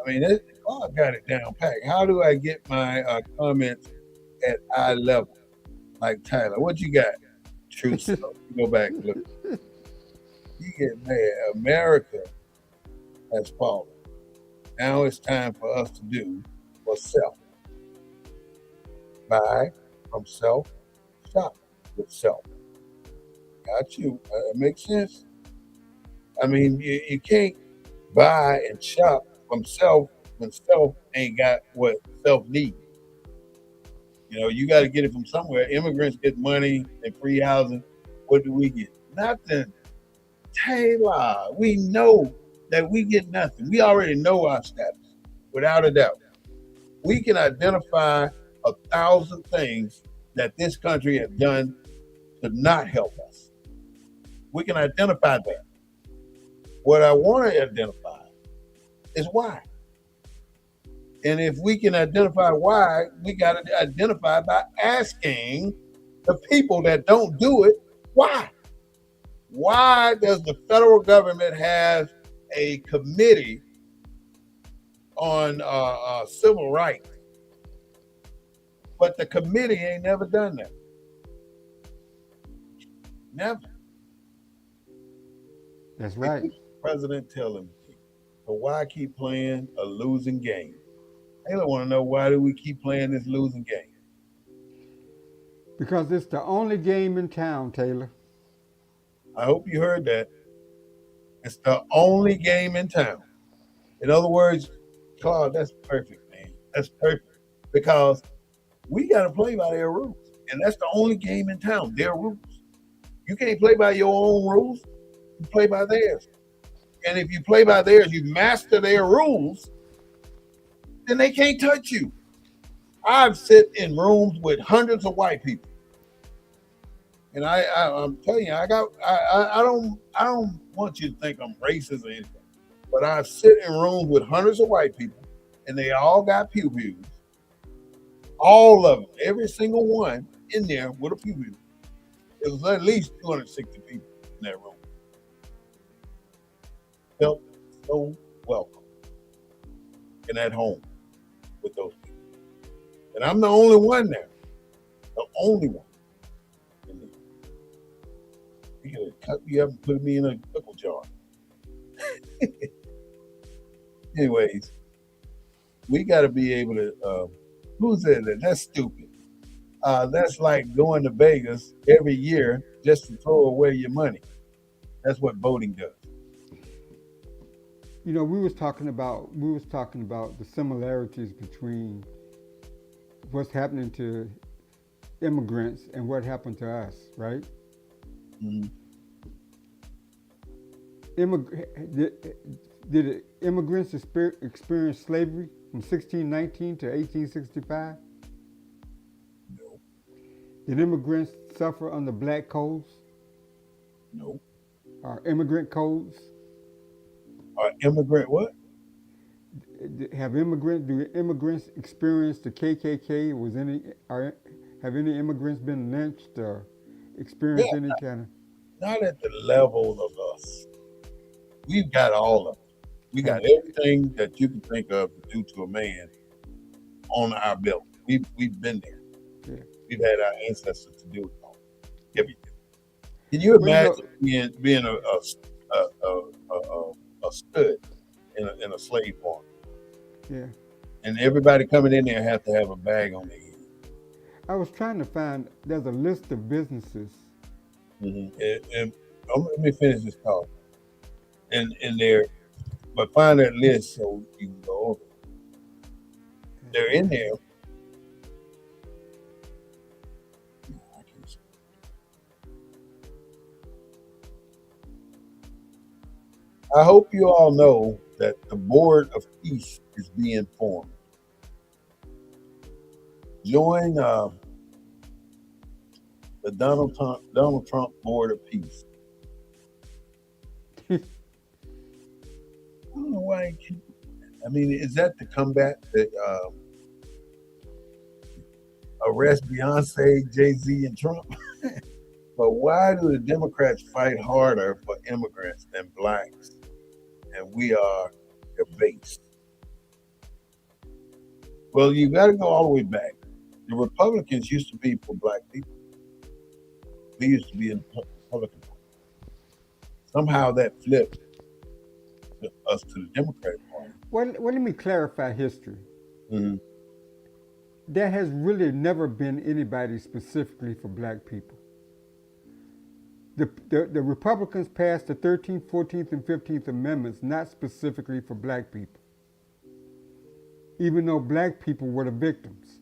I mean, God got it down pat. How do I get my comments at eye level? Like Tyler, what you got? True self. You go back and look. You get mad. America has fallen. Now it's time for us to do for self. Buy from self, shop with self. Got you. It makes sense. I mean, you can't buy and shop from self when self ain't got what self needs. You know, you got to get it from somewhere. Immigrants get money and free housing. What do we get? Nothing. Taylor, we know that we get nothing. We already know our status, without a doubt. We can identify 1,000 things that this country has done to not help us. We can identify that. What I want to identify is why. And if we can identify why, we got to identify by asking the people that don't do it why. Why does the federal government have a committee on civil rights, but the committee ain't never done that? Never. That's right. The president telling me, so why keep playing a losing game? They don't want to know why do we keep playing this losing game? Because it's the only game in town, Taylor. I hope you heard that. It's the only game in town. In other words, Claude, that's perfect, man. That's perfect. Because we got to play by their rules. And that's the only game in town, their rules. You can't play by your own rules, you play by theirs. And if you play by theirs, you master their rules, then they can't touch you. I've sit in rooms with hundreds of white people. And I'm telling you, I don't want you to think I'm racist or anything. But I've sit in rooms with hundreds of white people, and they all got pew pews. All of them, every single one in there with a pew pew. It was at least 260 people in that room. Felt so welcome and at home with those people. And I'm the only one there. The only one in there. You could have cut me up and put me in a pickle jar. Anyways, we got to be able to. Who said that? That's stupid. That's like going to Vegas every year just to throw away your money. That's what voting does. You know, we was talking about the similarities between what's happening to immigrants and what happened to us, right? Mm-hmm. Did immigrants experience slavery from 1619 to 1865? No, Did immigrants suffer under black codes no. or immigrant codes? Immigrant what? Do immigrants experience the KKK? Have any immigrants been lynched or Yeah, experienced any kind of not at the level of us. We've got all of it. We got have? everything that you can think of to do to a man on our belt. We've been there. Yeah. We've had our ancestors to do it all. Everything. Can you Well, you know, imagine being a stud in a slave farm, yeah. and everybody coming in there have to have a bag on their head? I was trying to find. There's a list of businesses. And let me finish this call. And there, but find that list so you can go over it. They're in there. I can't see. I hope you all know that the Board of Peace is being formed. Join the Donald Trump Board of Peace. I don't know why. I mean, is that to combat the arrest Beyonce, Jay-Z, and Trump? But why do the Democrats fight harder for immigrants than blacks? And we are their base. Well, you got to go all the way back. The Republicans used to be for black people. We used to be in the Republican Party. Somehow that flipped us to the Democratic Party. Well, let me clarify history. Mm-hmm. There has really never been anybody specifically for black people. The Republicans passed the 13th, 14th, and 15th Amendments not specifically for black people, even though black people were the victims.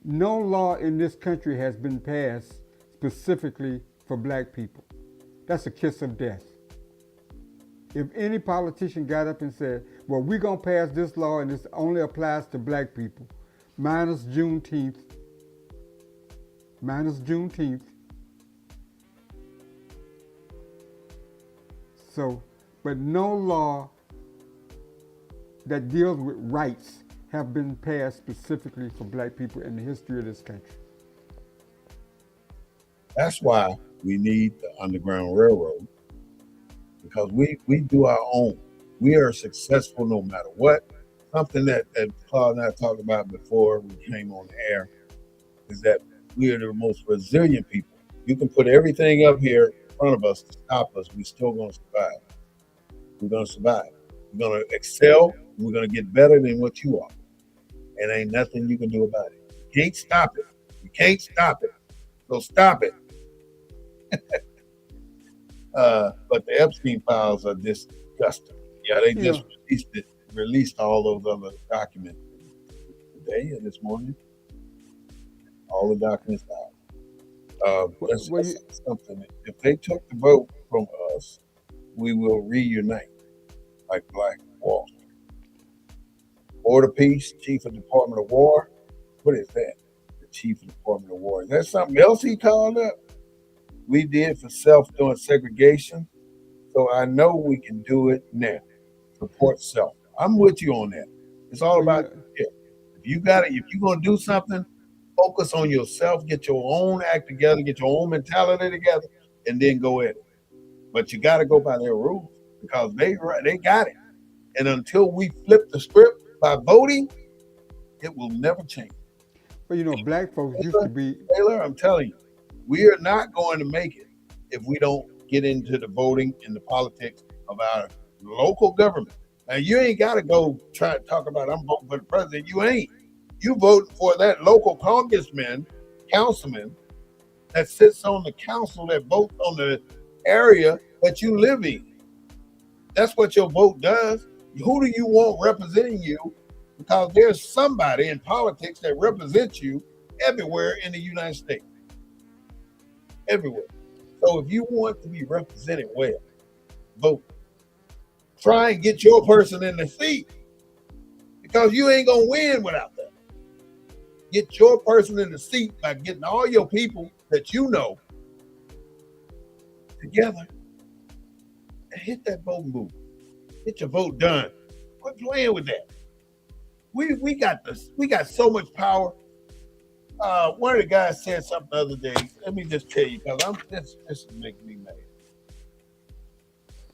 No law in this country has been passed specifically for black people. That's a kiss of death. If any politician got up and said, well, we're going to pass this law and this only applies to black people, minus Juneteenth, So, but no law that deals with rights have been passed specifically for black people in the history of this country. That's why we need the Underground Railroad, because we do our own. We are successful no matter what. Something that Claude and I talked about before we came on the air is that we are the most resilient people. You can put everything up here in front of us to stop us. We're still going to survive. We're going to survive. We're going to excel. We're going to get better than what you are. And ain't nothing you can do about it. You can't stop it. You can't stop it. So stop it. But the Epstein files are disgusting. Yeah, they just released all those other documents today or this morning. All the documents out. That's something. If they took the vote from us, we will reunite like Black Wall Street. Board of Peace, Chief of Department of War. What is that? The Chief of Department of War. Is that something else he called up? We did for self doing segregation. So I know we can do it now. Support self. I'm with you on that. It's all about if you got it, if you're gonna do something, focus on yourself, get your own act together, get your own mentality together, and then go at it. But you gotta go by their rules because they got it. And until we flip the script by voting, it will never change. Well, black folks used to be. Taylor, I'm telling you, we are not going to make it if we don't get into the voting and the politics of our local government. Now, you ain't got to go try to talk about I'm voting for the president. You ain't. You vote for that local congressman, councilman that sits on the council that votes on the area that you live in. That's what your vote does. Who do you want representing you? Because there's somebody in politics that represents you everywhere in the United States. Everywhere. So if you want to be represented well, vote. try and get your person in the seat because you ain't gonna win without that. Get your person in the seat by getting all your people that you know together and hit that voting booth. Get your vote done. Quit playing with that. We got this. We got so much power. One of the guys said something the other day. Let me just tell you, because this is making me mad.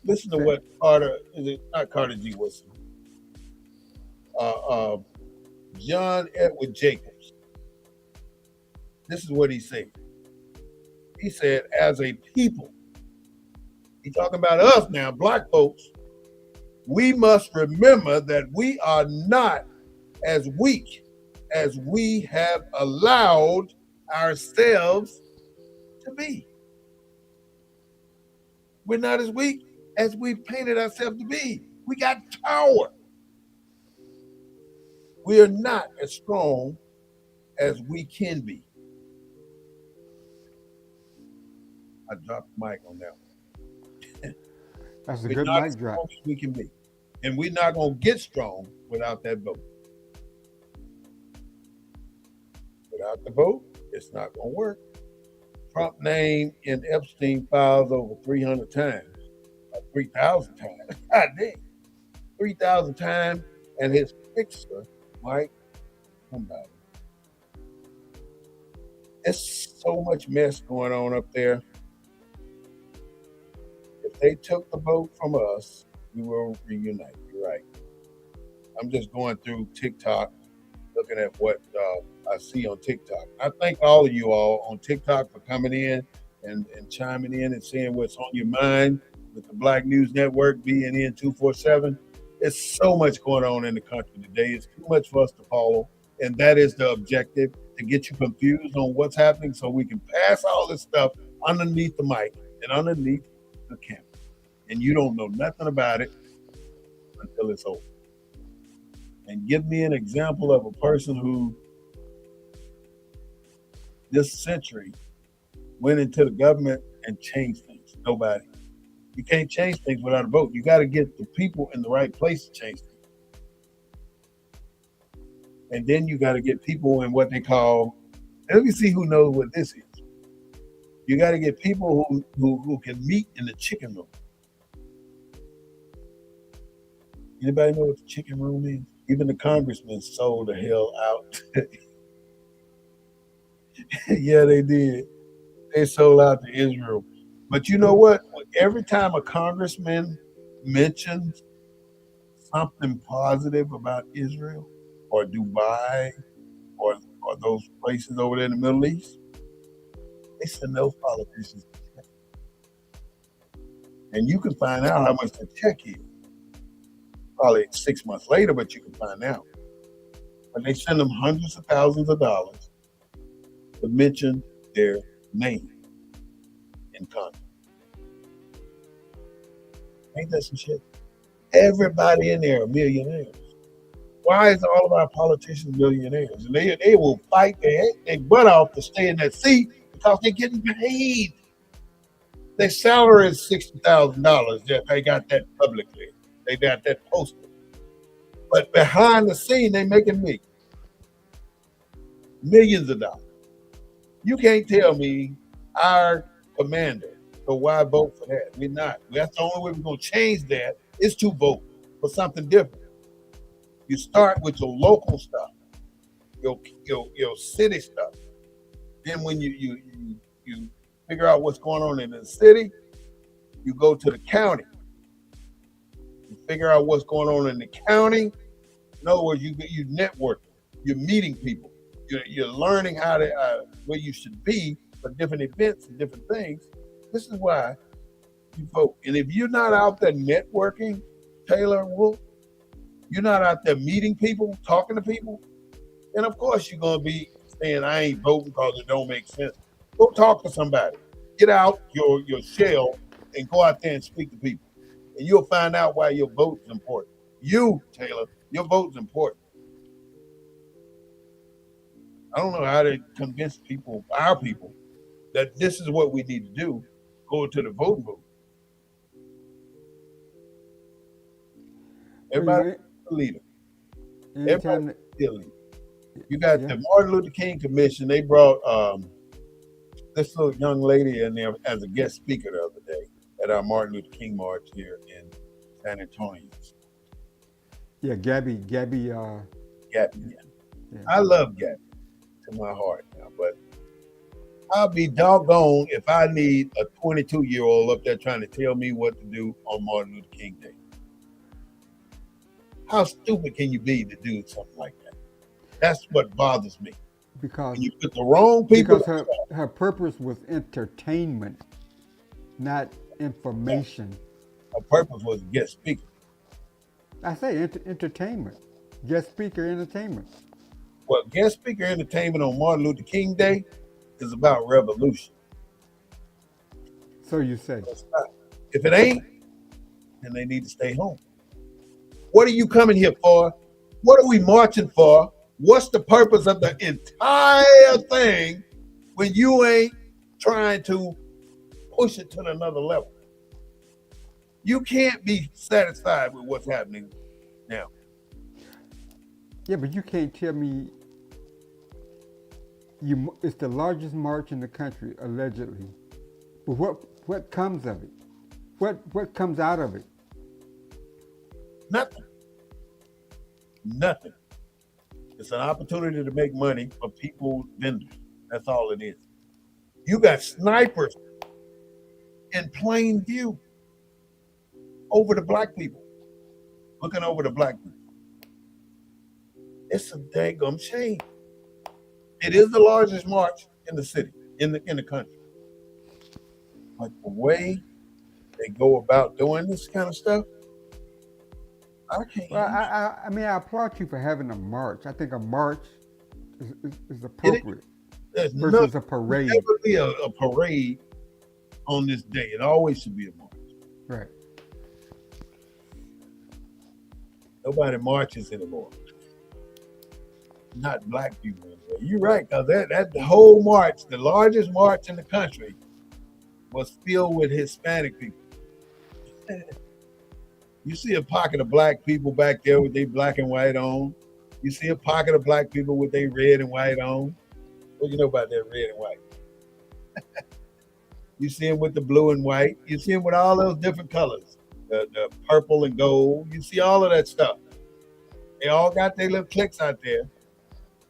Listen to what Carter, is it not Carter G. Woodson? John Edward Jacobs. This is what he said. He said, as a people, he's talking about us now, black folks, we must remember that we are not as weak as we have allowed ourselves to be. We're not as weak as we've painted ourselves to be. We got power. We are not as strong as we can be. I dropped the mic on that one. That's a We're good not mic as strong drop. as we can be. And we're not going to get strong without that vote. Without the vote, it's not going to work. Trump name in Epstein files over 300 times, 3,000 times. God dang. 3,000 times, and his fixer, Mike, somebody. There's so much mess going on up there. If they took the vote from us, we will reunite. You're right. I'm just going through TikTok, looking at what I see on TikTok. I thank all of you all on TikTok for coming in and chiming in and saying what's on your mind with the Black News Network, BNN 247. There's so much going on in the country today. It's too much for us to follow. And that is the objective, to get you confused on what's happening so we can pass all this stuff underneath the mic and underneath the camera. And you don't know nothing about it until it's over. And give me an example of a person who this century went into the government and changed things. Nobody. You can't change things without a vote. You got to get the people in the right place to change things. And then you got to get people in what they call, let me see who knows what this is. You got to get people who can meet in the chicken room. Anybody know what the chicken room is? Even the congressmen sold the hell out. Yeah, they did. They sold out to Israel. But you know what? Every time a congressman mentions something positive about Israel or Dubai or those places over there in the Middle East, they send those politicians to check. And you can find out how much the check is. Probably 6 months later, but you can find out. But they send them hundreds of thousands of dollars to mention their name in Congress. Ain't that some shit? Everybody in there are millionaires. Why is all of our politicians millionaires? And they will fight their butt off to stay in that seat because they're getting paid. Their salary is $60,000. They got that publicly. They got that posted. But behind the scene, they making millions of dollars. You can't tell me our commander, so why vote for that? We're not. That's the only way we're going to change that is to vote for something different. You start with your local stuff, your city stuff. Then when you figure out what's going on in the city, you go to the county. You figure out what's going on in the county. In other words, you networking. You're meeting people. You're learning how to where you should be for different events and different things. This is why you vote. And if you're not out there networking, Taylor Wolf, you're not out there meeting people, talking to people, then of course you're gonna be saying I ain't voting because it don't make sense. Go talk to somebody. Get out your shell and go out there and speak to people. And you'll find out why your vote is important. You, Taylor, your vote is important. I don't know how to convince people, our people, that this is what we need to do. Go to the voting booth. Everybody a leader. Everybody Anytime, be a leader. You got yeah, the Martin Luther King Commission. They brought this little young lady in there as a guest speaker the other day at our Martin Luther King march here in San Antonio. yeah, Gabby, Gabby. yeah, yeah. I love Gabby to my heart now, but I'll be doggone if I need a 22-year-old up there trying to tell me what to do on Martin Luther King Day. How stupid can you be to do something like that? That's what bothers me. Because When you put the wrong people, her purpose was entertainment, not information. her purpose was guest speaker. I say entertainment, guest speaker entertainment. Well, guest speaker entertainment on Martin Luther King Day is about revolution. So you say. It's not. If it ain't, then they need to stay home. What are you coming here for? What are we marching for? What's the purpose of the entire thing when you ain't trying to push it to another level? You can't be satisfied with what's happening now. Yeah, but you can't tell me it's the largest march in the country allegedly. But what comes of it? What comes out of it? Nothing. Nothing. It's an opportunity to make money for people, vendors. That's all it is. You got snipers in plain view over the black people, looking over the black people. It's a daggum shame. It is the largest march in the city, in the country. But the way they go about doing this kind of stuff, I can't. Well, I mean, I applaud you for having a march. I think a march is It, appropriate there's versus a should parade. never be a parade on this day. It always should be a march. Right. Nobody marches anymore. Not black people anymore. You're right, because that whole march, the largest march in the country, was filled with Hispanic people. You see a pocket of black people back there with their black and white on. You see a pocket of black people with their red and white on. What do you know about that red and white? You see them with the blue and white. You see them with all those different colors, the purple and gold. You see all of that stuff. They all got their little cliques out there,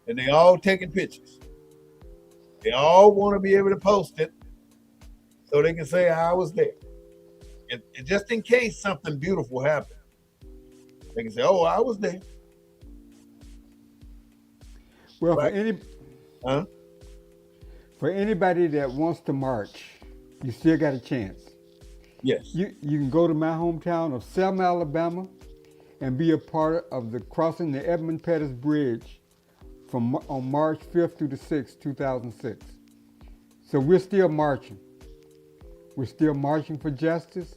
and they all taking pictures. They all want to be able to post it so they can say I was there. Just in case something beautiful happened, they can say, "Oh, I was there." Well, Right? Huh? for anybody that wants to march, you still got a chance. Yes. You can go to my hometown of Selma, Alabama, and be a part of the crossing the Edmund Pettus Bridge on March 5th through the 6th, 2006. So we're still marching. We're still marching for justice.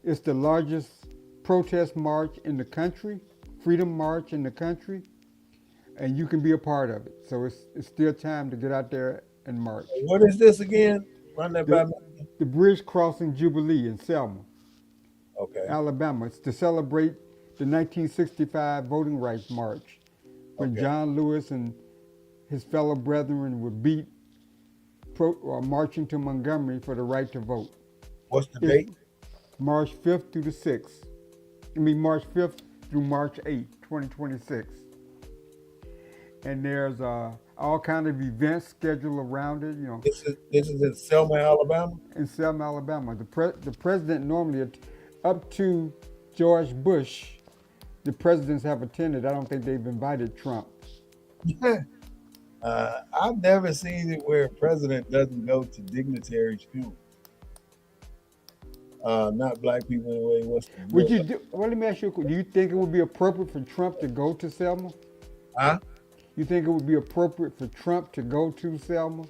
It's the largest protest march in the country, freedom march in the country, and you can be a part of it. So it's still time to get out there and march. What is this again? Run that by The, me. the Bridge Crossing Jubilee in Selma, Okay. Alabama. It's to celebrate the 1965 Voting Rights March when Okay. John Lewis and his fellow brethren were marching to Montgomery for the right to vote. What's the It's date? March 5th through the 6th. March 5th through March 8th, 2026. And there's all kind of events scheduled around it, This is in Selma, Alabama. in Selma, Alabama. The president normally, up to George Bush, the presidents have attended. I don't think they've invited Trump. I've never seen it where a president doesn't go to dignitaries' funerals. Not black people anyway. What's the Would deal? you do? Well, let me ask you. Do you think it would be appropriate for Trump to go to Selma? Huh? You think it would be appropriate for Trump to go to Selma?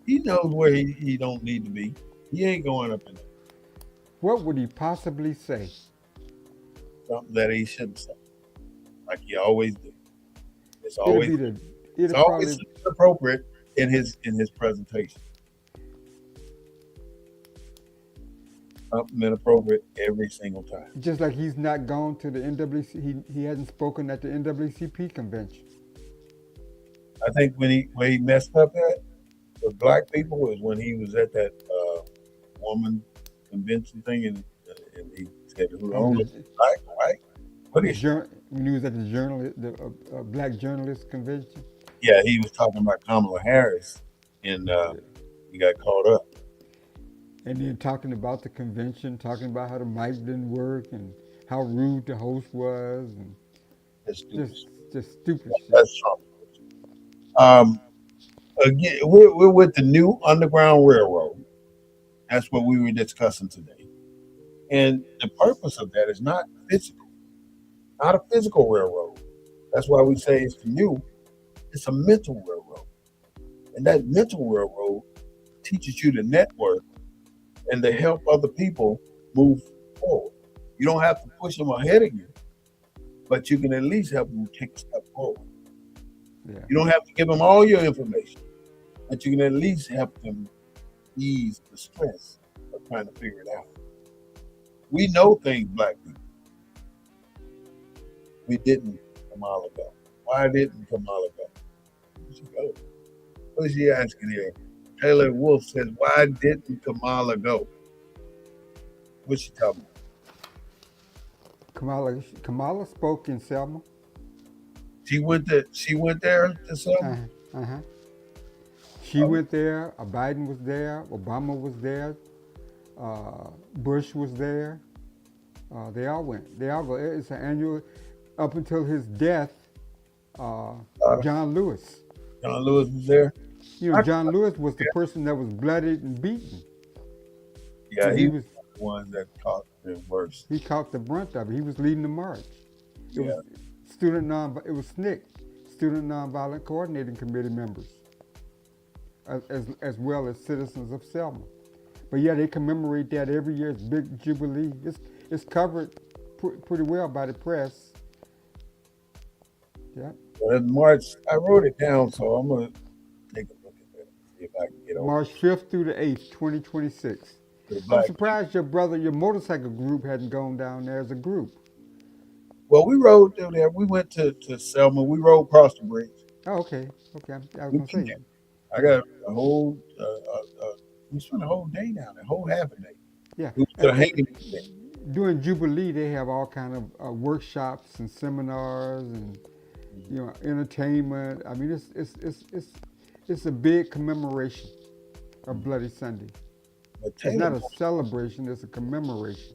He knows where he don't need to be. He ain't going up in there. What would he possibly say? Something that he shouldn't say, like he always do. It's It'll always be the. it's It'll always probably. appropriate in his presentation. something inappropriate every single time. Just like he's not gone to the NWC, he hasn't spoken at the NAACP convention. I think when he messed up at with black people was when he was at that woman convention thing, and he said, "Who On only the black, white? What is?" when he was at the journalist, the black journalist convention. Yeah, he was talking about Kamala Harris, and he got caught up. And then talking about the convention, talking about how the mic didn't work and how rude the host was, and That's stupid. just just stupid shit. That's Trump. Um, again, we're with the new Underground Railroad. That's what we were discussing today. And the purpose of that is not physical, not a physical railroad. That's why we say it's the new, it's a mental railroad. And that mental railroad teaches you to network and to help other people move forward. You don't have to push them ahead of you, but you can at least help them take a step forward. Yeah. You don't have to give them all your information, but you can at least help them ease the stress of trying to figure it out. We know things, black people. We didn't Kamala go. Why didn't Kamala go? Where'd she go? What is she asking here? Taylor Wolf says, why didn't Kamala go? What's she talking about? Kamala spoke in Selma. She went there to Selma? Uh-huh. She Oh, went there. Biden was there. Obama was there. Bush was there. They all went. They all go. It's an annual, up until his death. John Lewis. John Lewis was there? You know, John Lewis was the person that was bloodied and beaten. Yeah, So he was the one that caught the worst. He caught the brunt of it. He was leading the march. It Yeah. was it was SNCC, Student Nonviolent Coordinating Committee members, as well as citizens of Selma. But yeah, they commemorate that every year. It's big jubilee. It's covered pretty well by the press. Yeah. Well, in March, I wrote it down, so I'm gonna take a look at that, see if I can get over March 5th through the 8th, 2026. to the I'm black. surprised your motorcycle group hadn't gone down there as a group. Well, we rode through there. We went to Selma. We rode across the bridge. Oh, okay. I was We gonna been say, there. I got a whole. We spent a whole day down there, a whole half a day. yeah. We went to the hanging there. During Jubilee, they have all kind of workshops and seminars and entertainment. I mean, it's a big commemoration of Bloody Sunday. But It's Taylor, not a celebration; it's a commemoration.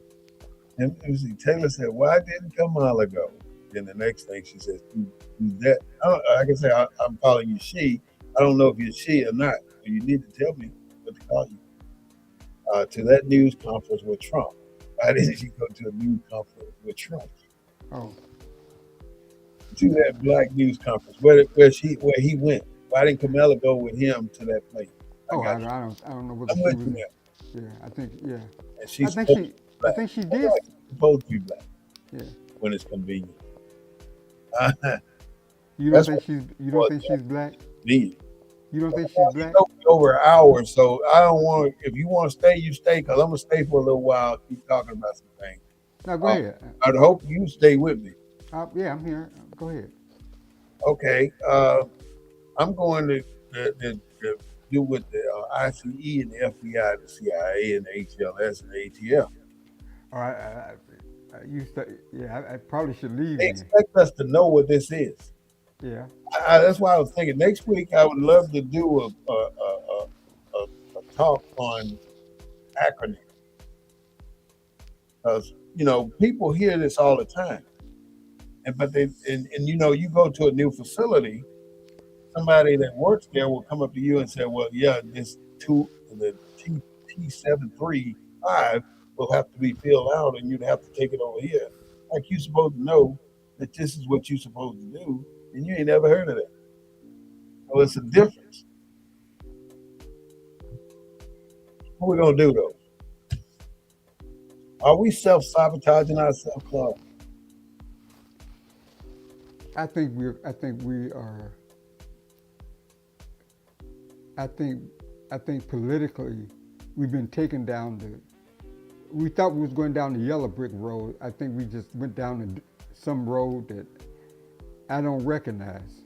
Taylor said, "Why didn't Kamala go?" Then the next thing she says, "Who's that?" I can say I'm calling you she. I don't know if you're she or not. So you need to tell me what to call you. To that news conference with Trump. Why didn't she go to a news conference with Trump? Oh, To that black news conference where he went. Why didn't Kamala go with him to that place? I oh, got you. I don't know whether I'm she with was. you now. Yeah, I think yeah. And I she's think supposed to she. be I black. think she That's did. right. She's supposed to be black Yeah. when it's convenient. You don't That's think what she's. You don't think she's black. me. You don't think she's black. Over an hour, so I don't want. If you want to stay, you stay. Cause I'm gonna stay for a little while. Keep talking about some things. No, go ahead. I'd hope you stay with me. Yeah, I'm here. Go ahead. Okay. I'm going to do with the ICE and the FBI, the CIA, and the HLS and the ATF. All right. Yeah, I probably should leave They then. expect us to know what this is. Yeah. That's why I was thinking next week I would love to do a talk on acronyms because people hear this all the time, but you go to a new facility, somebody that works there will come up to you and say, well, yeah, the T735 will have to be filled out and you'd have to take it over here. Like you're supposed to know that this is what you're supposed to do, and you ain't never heard of that. So it's a difference. What we gonna do though? Are we self-sabotaging ourselves, Clark? I think we are. I think politically, we've been taken down we thought we was going down the yellow brick road. I think we just went down some road that I don't recognize.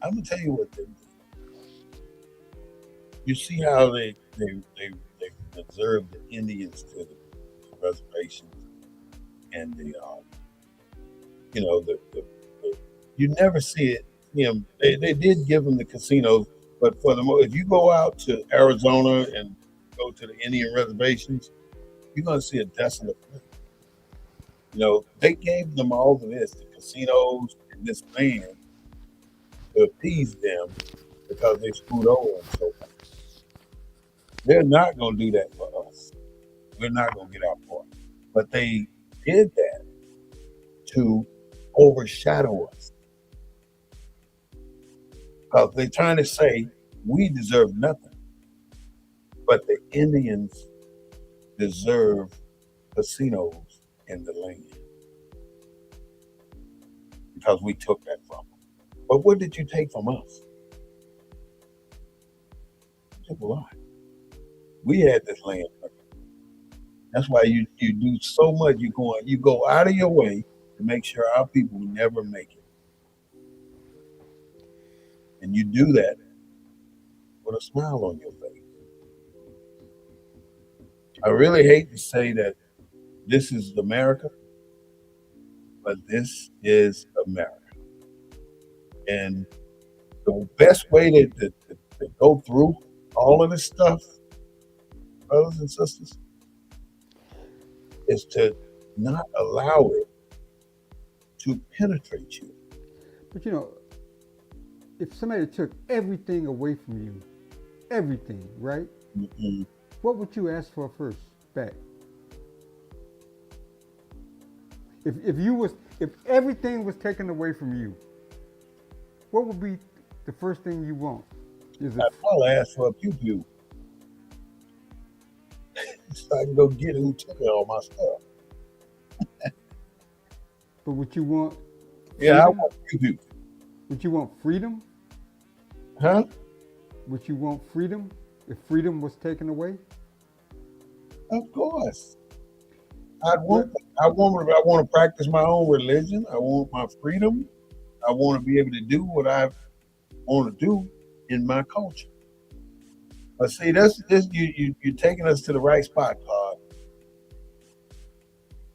I'm gonna tell you what they do. You see how they observe the Indians to the reservations and the you never see it. They did give them the casinos, but for the if you go out to Arizona and go to the Indian reservations, you're gonna see a desolate place. They gave them all of this, the casinos and this land to appease them because they screwed over them so much. They're not gonna do that for us. We're not gonna get our part. But they did that to overshadow us. Because they're trying to say we deserve nothing, but the Indians deserve casinos in the land because we took that from them. But what did you take from us? You took a lot. We had this land. That's why you do so much. You go out of your way to make sure our people will never make it, and you do that with a smile on your face. I really hate to say that this is America, but this is America. And the best way to go through all of this stuff, brothers and sisters, is to not allow it to penetrate you. But if somebody took everything away from you, everything, right? Mm-mm. What would you ask for first back? If everything was taken away from you, what would be the first thing you want? Is it? I'd probably ask for a pew pew so I can go get who took all my stuff. But would you want? Yeah, I Freedom? want pew pew. Would you want freedom? Huh? Would you want freedom if freedom was taken away? Of course. I But want I want to practice my own religion. I want my freedom. I want to be able to do what I want to do in my culture. But see, that's this you're taking us to the right spot, Todd.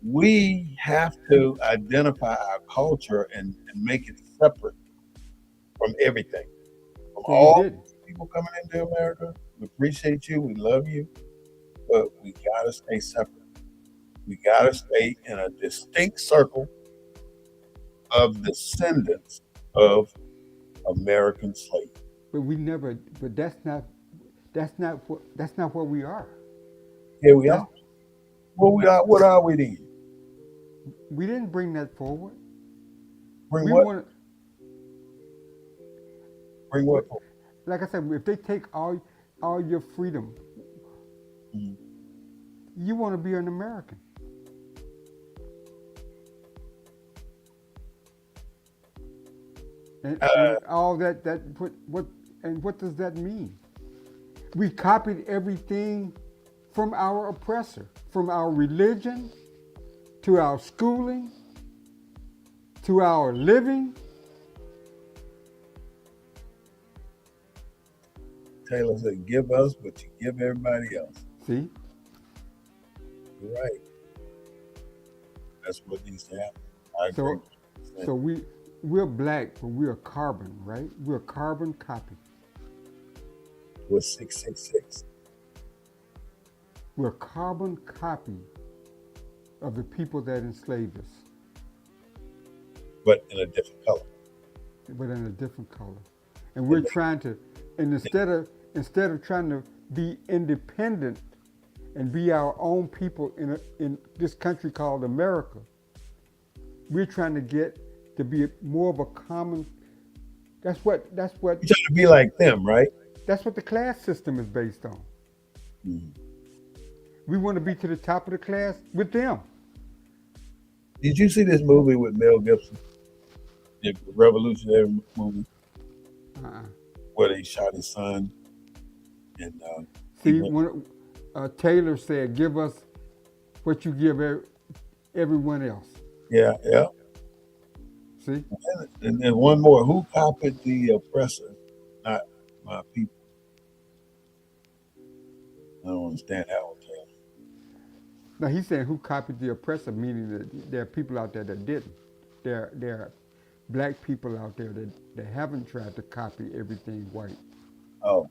We have to identify our culture and make it separate from everything. From but we all didn't. people coming into America, we appreciate you, we love you, but we gotta stay separate. We gotta stay in a distinct circle of descendants of American slaves. But we never. But that's not. That's not what we are. Here we That's are. What we are. What are we then? we didn't bring that forward. Bring We what? want. Bring what? For? Like I said, if they take all your freedom, Mhm. you want to be an American. And Uh, all that what does that mean? We copied everything from our oppressor, from our religion to our schooling to our living. Taylor said, "Give us, but you give everybody else." See, You're right. That's what needs to happen. I agree. so so we're black, but we're carbon, right? We're a carbon copy. With 666. We're a carbon copy of the people that enslaved us, But in a different color. but in a different color. And we're trying to, and instead of trying to be independent and be our own people in this country called America, we're trying to get to be more of a common. That's what You're trying to be like them, right? the class system is based on. Mhm. We want to be to the top of the class with them. Did you see this movie with Mel Gibson? The revolutionary movie Uh-uh. where they shot his son and he See, went. when Taylor said, "Give us what you give everyone else. Yeah, yeah. See? And then one more. Who copied the oppressor? Not my people. I don't understand that one, Taylor. Now he's saying who copied the oppressor, meaning that there are people out there that didn't. There are black people out there that haven't tried to copy everything white Oh,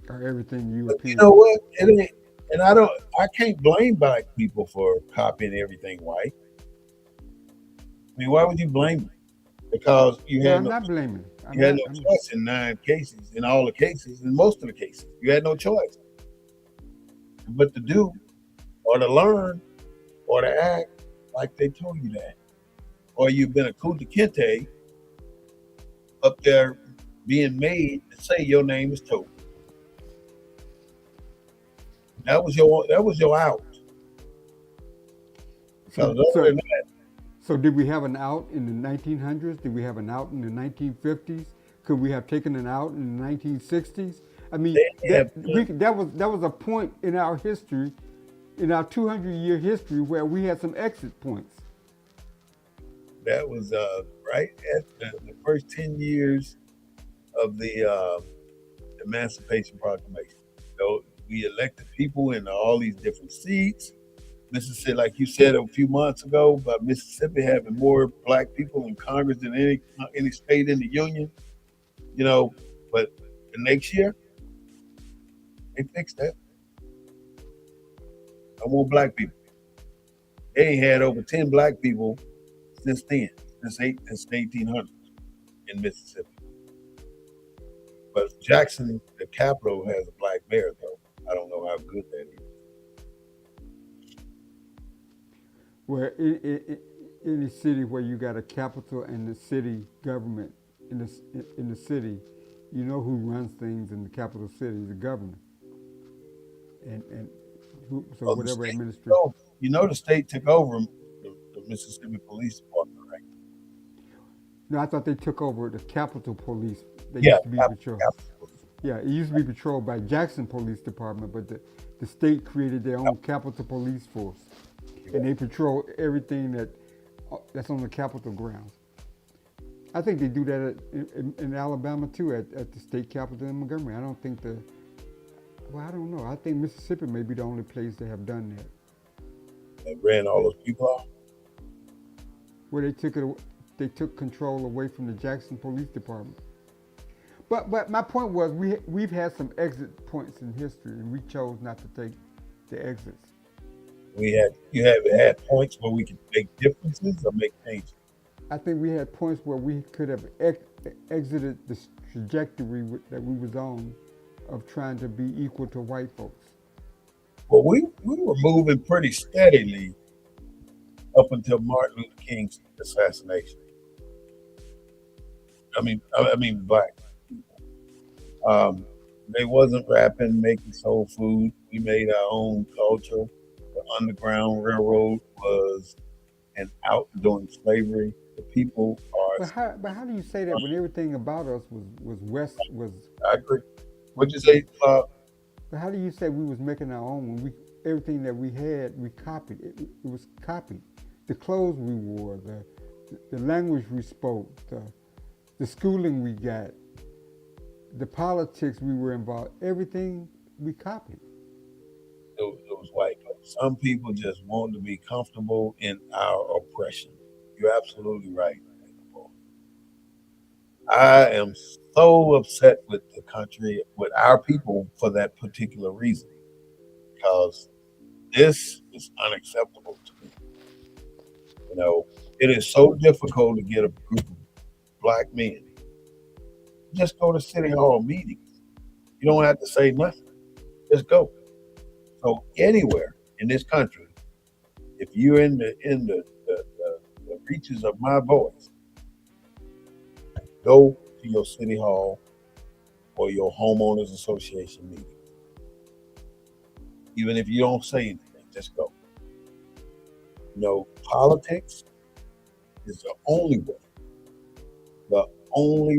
or everything but you know European. what? It ain't, and I don't. I can't blame black people for copying everything white. I mean, why would you blame them? Because No, I'm not blaming. you had no choice in 9 cases, in all the cases, in most of the cases, you had no choice but to do or to learn or to act like they told you that, or you've been a kunta kinte up there being made to say your name is Toby. That was your out. Because So other so than that, so did we have an out in the 1900s? Did we have an out in the 1950s? Could we have taken an out in the 1960s? I mean, they have that was a point in our history, in our 200-year history, where we had some exit points. that was right at the first 10 years of the Emancipation Proclamation. So we elected people in all these different seats. Mississippi, like you said a few months ago, about Mississippi having more black people in Congress than any state in the union. You know, but the next year they fixed that. No more black people. They ain't had over 10 black people since then, since the 1800s in Mississippi. But Jackson, the capital, has a black mayor though. I don't know how good that is. Where in a city where you got a capital and the city government in the city, you know who runs things in the capital city, the governor, and so Oh, the whatever state administration. took over. You know, the state took over the Mississippi Police Department, right? No, I thought they took over the Capitol Police. They Yeah, used to be patrolled. Capitol Police. Yeah, it used to be patrolled by Jackson Police Department, but the state created their own Capitol Police Force, You're and right. they patrol everything that's on the Capitol grounds. I think they do that in Alabama too, at the state capitol in Montgomery. I don't think well, I don't know. I think Mississippi may be the only place they have done that, They ran all those people off. where they took control away from the Jackson Police Department. But my point was we've had some exit points in history, and we chose not to take the exits. You have had points where we could make differences or make changes. I think we had points where we could have exited the trajectory that we was on of trying to be equal to white folks. But we were moving pretty steadily up until Martin Luther King's assassination. I mean, black people. They wasn't rapping, making soul food. We made our own culture. The Underground Railroad was an out during slavery. The people are. But how do you say that when everything about us was west was? I agree. What'd you say? But how do you say we was making our own when we everything that we had we copied? It was copied. The clothes we wore, the language we spoke, the schooling we got, the politics we were involved. Everything we copied. It was white folks. Some people just want to be comfortable in our oppression. You're absolutely right. I am so upset with the country, with our people for that particular reason, because this is unacceptable to me. You know, it is so difficult to get a group of black men. Just go to city hall meetings. You don't have to say nothing. Just go. So anywhere in this country, if you're in the reaches of my voice, go to your city hall or your homeowners association meeting. Even if you don't say anything, just go. You know, politics is the only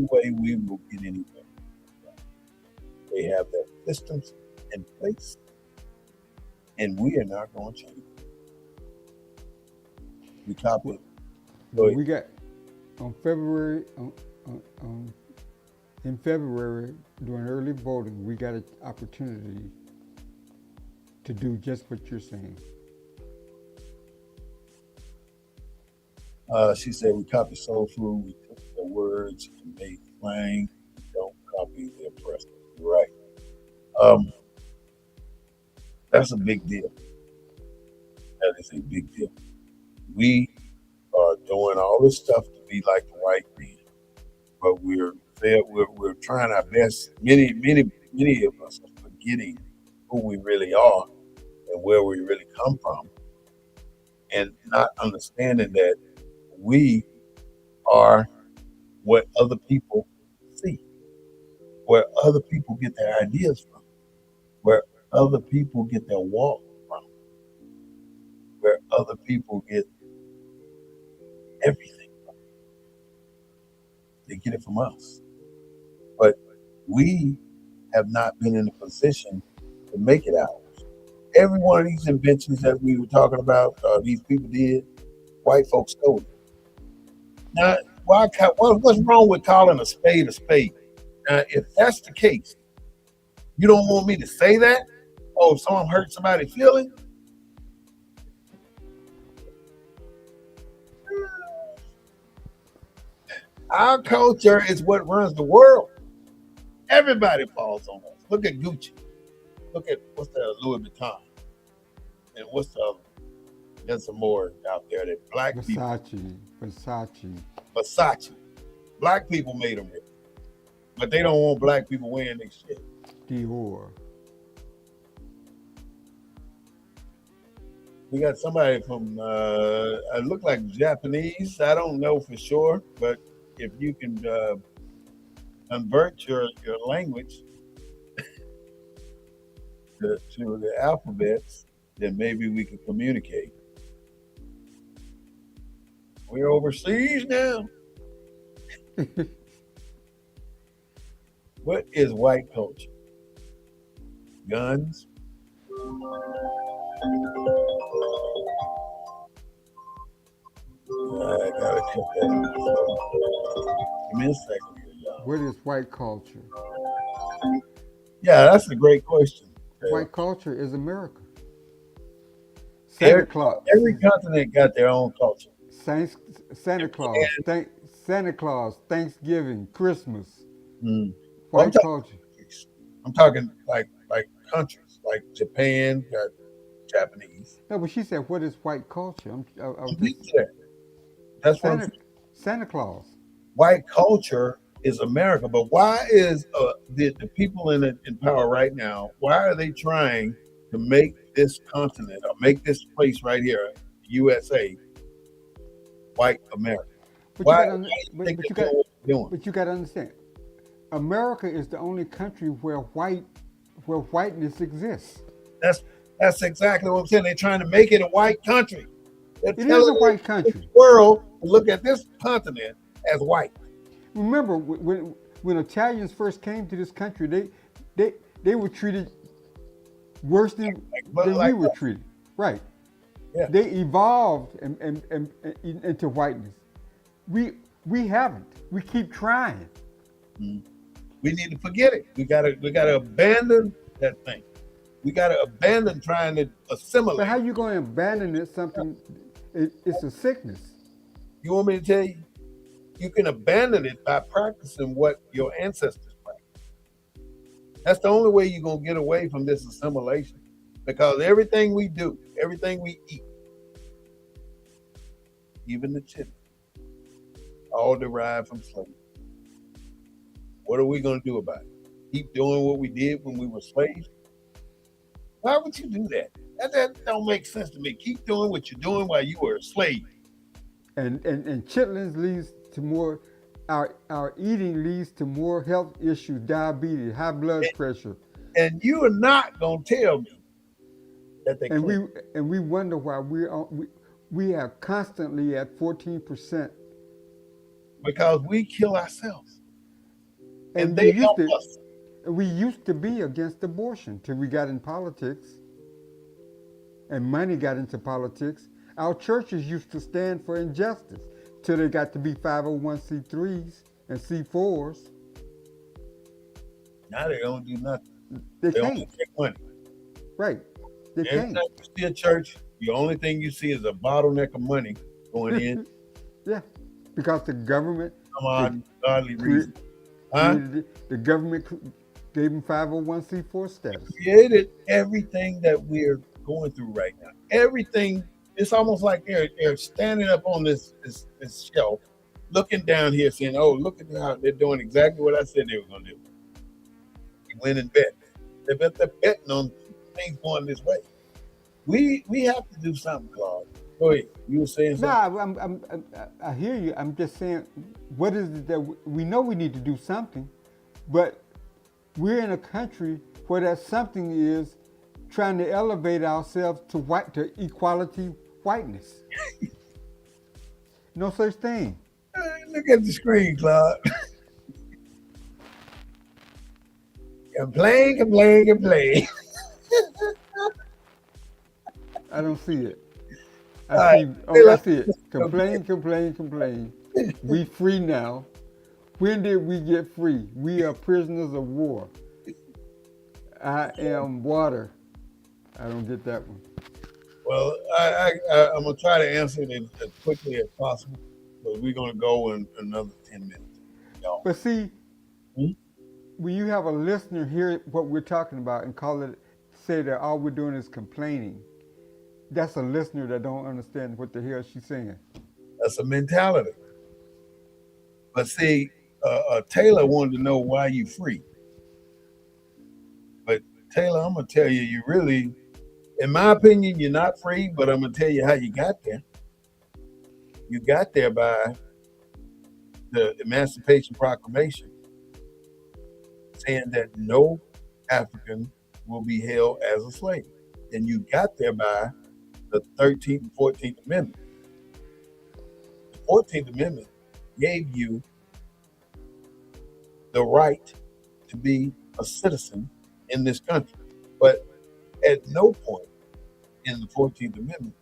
way we will get anywhere. They have their systems in place, and we are not going to change. We copied. Go Well, ahead. we got on February on in February during early voting, we got an opportunity to do just what you're saying. She said we copy soul food. We took the words and made slang. We don't copy the oppressor. You're right. Um, that's a big deal. That is a big deal. We are doing all this stuff to be like the white man, but we're trying our best. Many of us are forgetting who we really are and where we really come from, and not understanding that we are what other people see, where other people get their ideas from, where other people get their walk from, where other people get everything. They get it from us. But we have not been in a position to make it ours. Every one of these inventions that we were talking about, these people did, white folks stole it. Now, what's wrong with calling a spade a spade? Now, if that's the case, you don't want me to say that? Oh, if someone hurt somebody's feeling? Our culture is what runs the world. Everybody falls on us. Look at Gucci. Look at what's that Louis Vuitton. And what's the other? There's some more out there that black people, Versace. Versace. Black people made them rich, but they don't want black people wearing their shit. Dior. We got somebody from, it look like Japanese. I don't know for sure, but if you can convert your language to the alphabets, then maybe we can communicate. We're overseas now. What is white culture? Guns? I gotta check that. Give me a second here, y'all. What is white culture? Yeah, that's a great question. White culture is America. Santa Every, Claus. every continent got their own culture. Saints, Santa Claus. Santa Claus. Thanksgiving. Christmas. Mm. Well, White culture. I'm talking like countries, like Japan got Japanese. No, but she said, "What is white culture?" I was I'm just getting to that. That's what I'm Santa saying. Santa Claus. White culture is America, but why is the people in power right now? Why are they trying to make this continent or make this place right here, USA, white America? But you Why got do to, you think they're doing what they're doing? but you got to understand. America is the only country where whiteness exists. That's that's exactly what I'm saying. They're trying to make it a white country. They're It is a telling white the country. world to look at this continent as white. Remember when Italians first came to this country, they they were treated worse But than we like were treated. Right. yeah, They evolved into whiteness. We we haven't. We keep trying. mm, we need to forget it. We gotta abandon that thing. We gotta abandon trying to But how assimilate. you going to abandon it? Something? It's a sickness. You want me to tell you? You can abandon it by practicing what your ancestors practiced. That's the only way you're gonna get away from this assimilation. Because everything we do, everything we eat, even the chicken, all derived from slavery. What are we gonna do about it? Keep doing what we did when we were slaves? Why would you do that? That don't make sense to me. Keep doing what you're doing while you were a slave. And chitlins leads to more. Our eating leads to more health issues, diabetes, high blood pressure, And you are not gonna tell me that they and clean we wonder why we are constantly at 14%. because we kill ourselves and And they help us. we used to be against abortion till we got in politics and money got into politics. Our churches used to stand for injustice till they got to be 501c3s and C4s. Now they don't do nothing. They They only can't. take money. Right. They Every can't. time you see a church, the only thing you see is a bottleneck of money going in. Yeah. Because the government Some odd godly cre- reason. Huh? created it. The government gave them 501c4 status. Created everything that we're going through right now. Everything. It's almost like they're standing up on this shelf, looking down here, saying, "Oh, look at how they're doing exactly what I said they were going to do." You win and bet. They're betting on things going this way. We have to do something, Claude. Go ahead. You were saying No, something. I hear you. I'm just saying, what is it that we know we need to do something, but we're in a country where that something is trying to elevate ourselves to equality whiteness. No such thing. Look at the screen, Claude. Complain, complain, complain. I don't see it. All right. I see it. Complain, complain, complain. We free now. When did we get free? We are prisoners of war. I am water. I don't get that one. Well, I'm gonna try to answer it as quickly as possible, but we're gonna go in another 10 minutes, y'all. But see, Hmm? when you have a listener hear what we're talking about and say that all we're doing is complaining, that's a listener that don't understand what the hell she's saying. That's a mentality. But see, Taylor wanted to know why you free. But Taylor, I'm gonna tell you, you really, in my opinion, you're not free. But I'm gonna tell you how you got there. You got there by the Emancipation Proclamation, saying that no African will be held as a slave, and you got there by the 13th and 14th Amendment. The 14th Amendment gave you the right to be a citizen in this country. But at no point in the 14th Amendment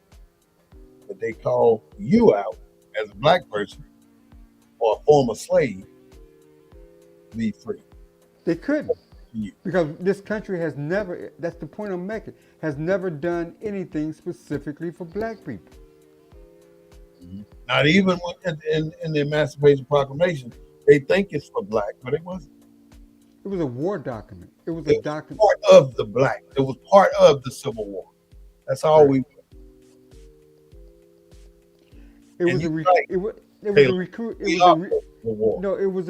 did they call you out as a black person or a former slave to be free. They couldn't. You. Because this country has never, that's the point I'm making, has never done anything specifically for black people. Not even in the Emancipation Proclamation, they think it's for black, but it wasn't. It was a war document. It was a document. Part of the black. It was part of the Civil War. That's all we. It was a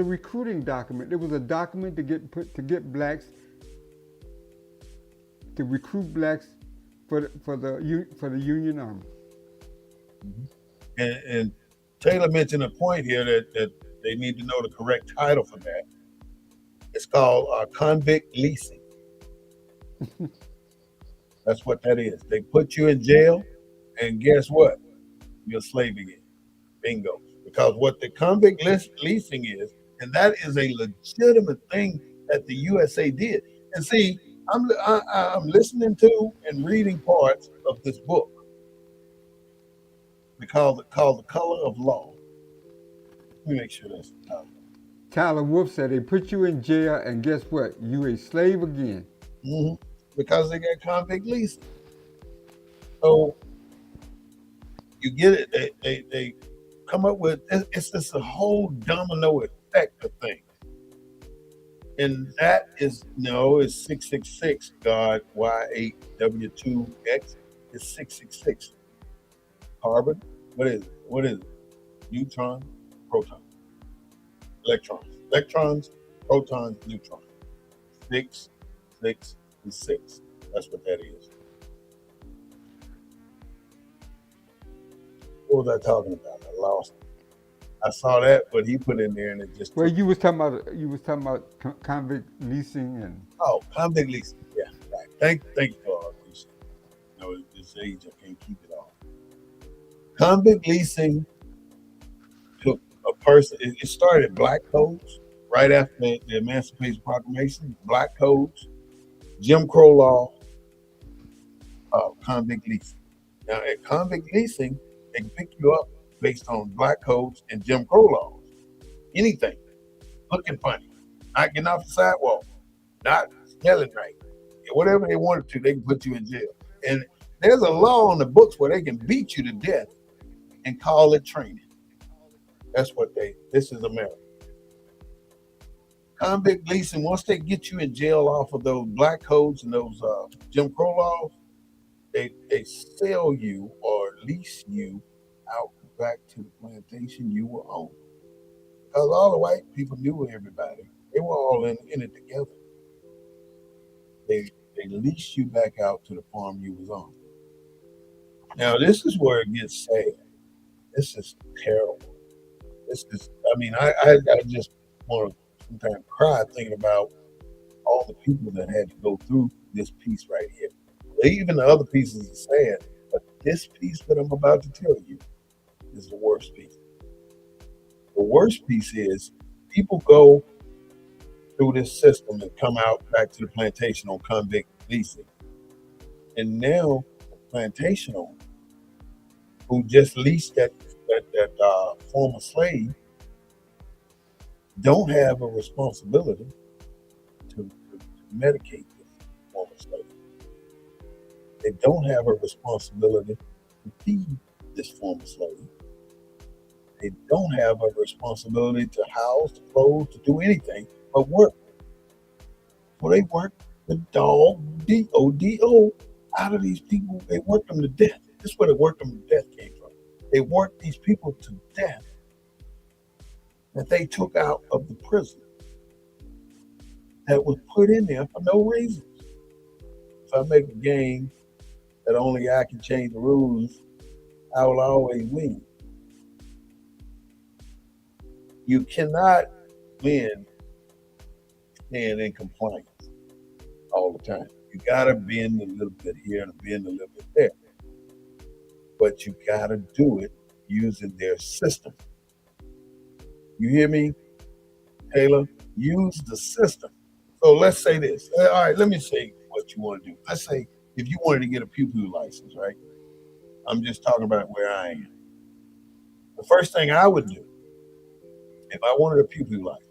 recruiting document. It was a document to get blacks to recruit blacks for the Union Army. And Taylor mentioned a point here that they need to know the correct title for that. It's called convict leasing. That's what that is. They put you in jail, and guess what? You're a slave again. Bingo. Because what the convict leasing is, and that is a legitimate thing that the USA did. And see, I'm listening to and reading parts of this book called The Color of Law. Let me make sure that's the title. Tyler Wolf said they put you in jail, and guess what? You a slave again. Mm-hmm. Because they got convict leasing. So you get it. They come up with, it's just a whole domino effect of things. And that is, it's 666, God, Y8W2X is 666. Carbon, what is it? Neutron, proton. Electrons, protons, neutrons. 6, 6, and 6. That's what that is. What was I talking about? I lost it. I saw that, but he put in there and it just. Well, you was talking about convict leasing and. Oh, convict leasing. Yeah, right. Thank you for all this. At this age, I can't keep it all. Convict leasing took a person. It started black codes right after the Emancipation Proclamation. Black codes, Jim Crow law, convict leasing. Now, at convict leasing, they pick you up based on black codes and Jim Crow laws. Anything, looking funny, not getting off the sidewalk, not smelling right, whatever they wanted to, they can put you in jail. And there's a law on the books where they can beat you to death and call it training. That's what this is America. Convict leasing, once they get you in jail off of those black codes and those Jim Crow laws, they sell you or lease you out back to the plantation you were on. Because all the white people knew everybody. They were all in it together. They they lease you back out to the farm you was on. Now this is where it gets sad. This is terrible. This is I just want to sometimes cry thinking about all the people that had to go through this piece right here. Even the other pieces are sad, but this piece that I'm about to tell you is the worst piece. The worst piece is people go through this system and come out back to the plantation on convict leasing. And now the plantation owner who just leased that former slave don't have a responsibility to medicate this former slave. They don't have a responsibility to feed this former slave. They don't have a responsibility to house, to clothe, to do anything but work. So they work the dog, D-O-D-O, out of these people. They work them to death. This is where the work them to death came from. They worked these people to death that they took out of the prison that was put in there for no reason. If I make a game that only I can change the rules, I will always win. You cannot win staying in compliance all the time. You gotta bend a little bit here and bend a little bit there. But you gotta do it using their system. You hear me, Taylor? Use the system. So let's say this. All right, let me say what you want to do. Let's say if you wanted to get a pew-pew license, right? I'm just talking about where I am. The first thing I would do, if I wanted a pew-pew license,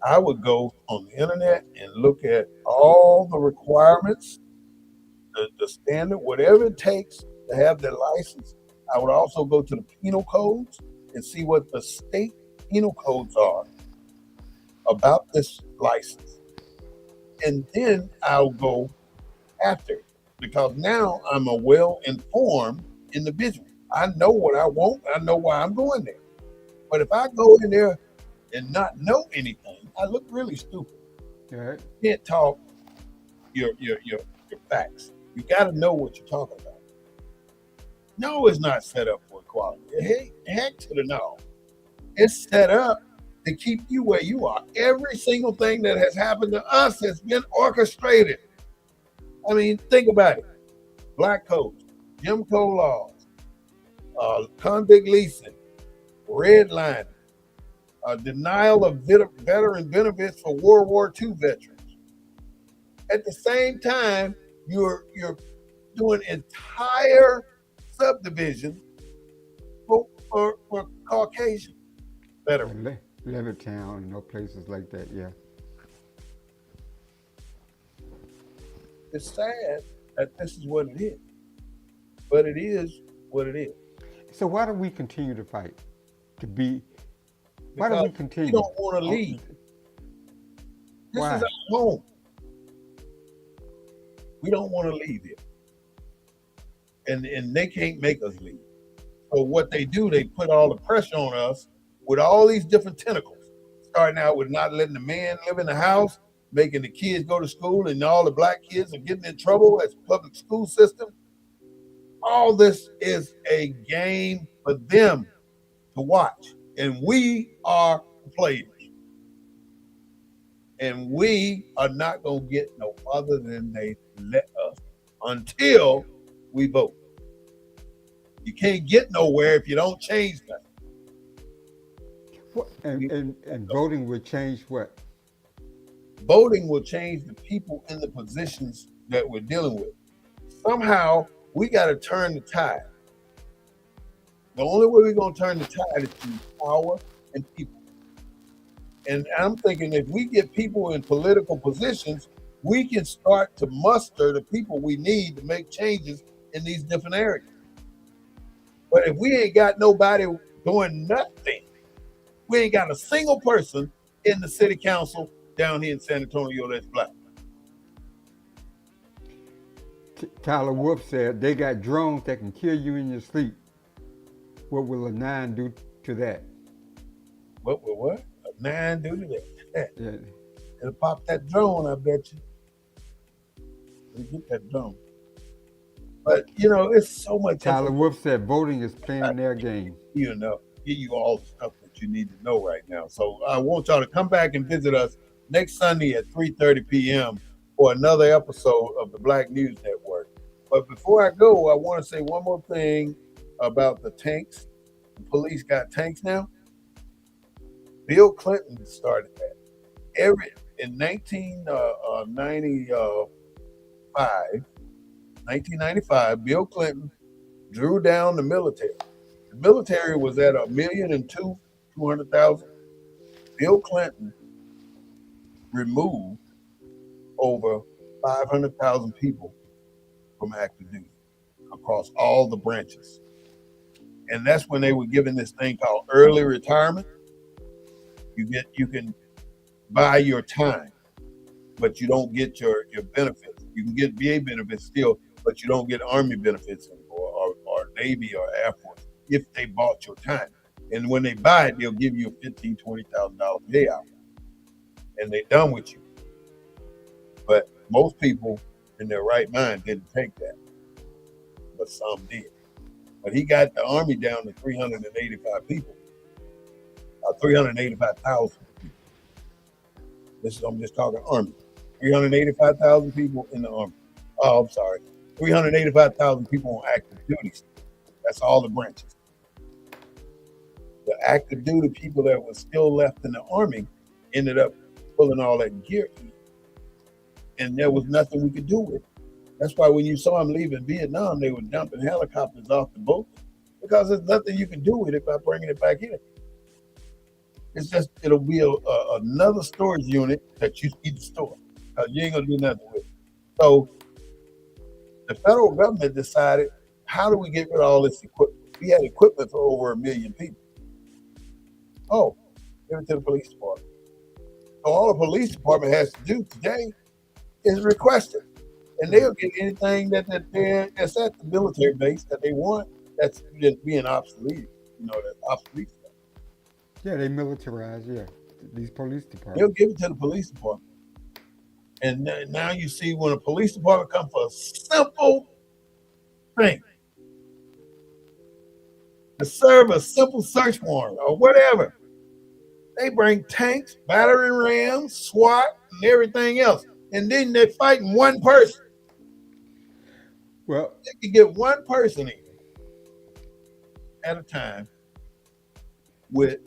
I would go on the internet and look at all the requirements, the standard, whatever it takes to have their license. I would also go to the penal codes and see what the state penal codes are about this license. And then I'll go after it because now I'm a well-informed individual. I know what I want. I know why I'm going there. But if I go in there and not know anything, I look really stupid. Right. You can't talk your facts. You got to know what you're talking about. No, it's not set up for equality. Heck to the no. It's set up to keep you where you are. Every single thing that has happened to us has been orchestrated. I mean, think about it. Black codes, Jim Crow laws, convict leasing, redlining, denial of veteran benefits for World War II veterans. At the same time, you're doing entire subdivision for Caucasian veterans. Levittown and no places like that. Yeah. It's sad that this is what it is, but it is what it is. So why do we continue to fight? To be. Why do Because we continue? we don't want to leave. This Why? is our home. We don't want to leave it, and they can't make us leave. So what they do, they put all the pressure on us with all these different tentacles. Starting out with not letting the man live in the house, making the kids go to school, and all the black kids are getting in trouble as public school system. All this is a game for them to watch, and we are the players. And we are not going to get no other than they let us until we vote. You can't get nowhere if you don't change that. And voting would change what? Voting will change the people in the positions that we're dealing with. Somehow We got to turn the tide. The only way we're going to turn the tide is through power and people. And I'm thinking if we get people in political positions, we can start to muster the people we need to make changes in these different areas. But if we ain't got nobody doing nothing, we ain't got a single person in the city council down here in San Antonio that's black. Tyler Wolf said they got drones that can kill you in your sleep. What will a 9 do to that? What will what? A 9 do to that? Yeah. It'll pop that drone, I bet you. It'll get that drone. But it's so much. Tyler Wolf said voting is playing their game. Give you all the stuff that you need to know right now. So I want y'all to come back and visit us next Sunday at 3:30 p.m. for another episode of the Black News Network. But before I go, I want to say one more thing about the tanks. The police got tanks now. Bill Clinton started that. In 1995, Bill Clinton drew down the military. The military was at 1,200,000. Bill Clinton removed over 500,000 people from active duty across all the branches. And that's when they were given this thing called early retirement. You can buy your time, but you don't get your benefits. You can get VA benefits still, but you don't get Army benefits anymore, or Navy or Air Force if they bought your time. And when they buy it, they'll give you a $15,000, $20,000 payout, and they're done with you. But most people in their right mind didn't take that, but some did. But he got the Army down to 385 people, 385,000 people. I'm just talking Army. 385,000 people in the Army. Oh, I'm sorry. 385,000 people on active duty. That's all the branches. The active duty people that were still left in the Army ended up pulling all that gear in. And there was nothing we could do with it. That's why when you saw them leaving Vietnam, they were dumping helicopters off the boat because there's nothing you can do with it by bringing it back in. It'll be another storage unit that you need to store because you ain't going to do nothing with it. So the federal government decided, how do we get rid of all this equipment? We had equipment for over 1 million people. Oh, give it to the police department. So all the police department has to do today is request it. And they'll get anything that's at the military base that they want that's being obsolete. That's obsolete stuff. Yeah, they militarize, these police departments. They'll give it to the police department. And now you see when a police department comes for a simple thing, to serve a simple search warrant or whatever, they bring tanks, battering rams, SWAT, and everything else. And then they're fighting one person. Well, they can get one person in at a time with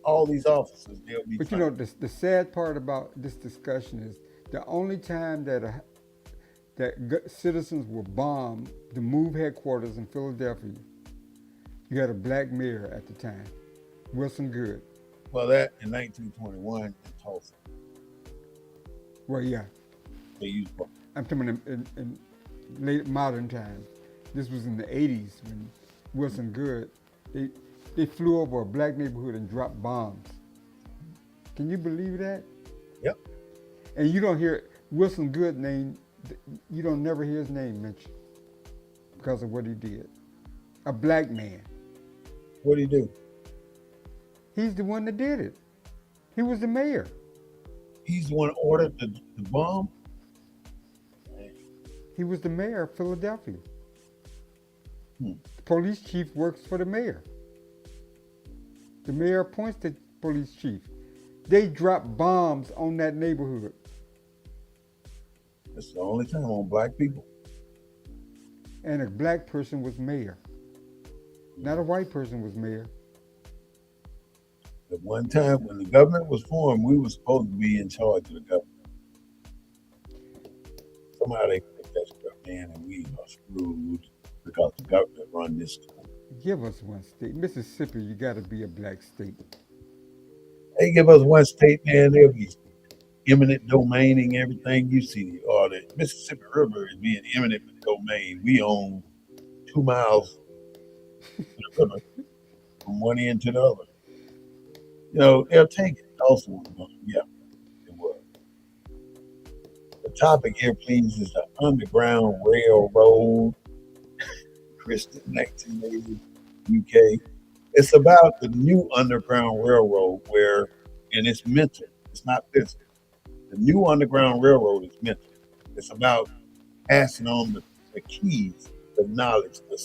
all these officers. But the sad part about this discussion is the only time that citizens were bombed to move headquarters in Philadelphia, you had a black mayor at the time, Wilson Good. Well, that in 1921 in Tulsa. Well, yeah. They used bombs. I'm talking in late modern times. This was in the 80s when Wilson Good, they flew over a black neighborhood and dropped bombs. Can you believe that? Yep. And you don't hear Wilson Good name, you don't never hear his name mentioned because of what he did. A black man. What did he do? He's the one that did it. He was the mayor. He's the one who ordered the bomb? He was the mayor of Philadelphia. The police chief works for the mayor. The mayor appoints the police chief. They dropped bombs on that neighborhood. It's the only time on black people. And a black person was mayor. Not a white person was mayor. At one time when the government was formed, we were supposed to be in charge of the government. Somehow they picked that stuff. man, and we are screwed because the government run this country. Give us one state. Mississippi, you got to be a black state. They give us one state, man, they'll be eminent domaining everything you see. Or the Mississippi River is being eminent domain. We own 2 miles to the river from one end to the other. They'll take it. Also, yeah, it was. The topic here, please, is the Underground Railroad, Kristen, 1980, UK. It's about the new Underground Railroad and it's mental. It's not physical. The new Underground Railroad is mental. It's about passing on the keys, the knowledge, the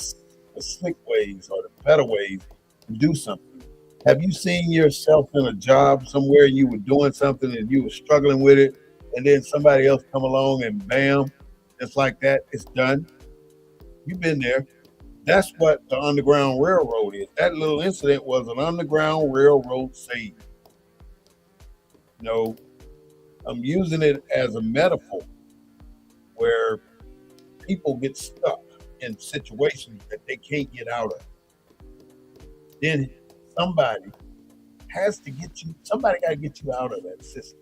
slick ways or the better ways to do something. Have you seen yourself in a job somewhere you were doing something and you were struggling with it, and then somebody else come along and bam, just like that, it's done? You've been there. That's what the Underground Railroad is. That little incident was an Underground Railroad save. You know, I'm using it as a metaphor where people get stuck in situations that they can't get out of. Then somebody somebody got to get you out of that system,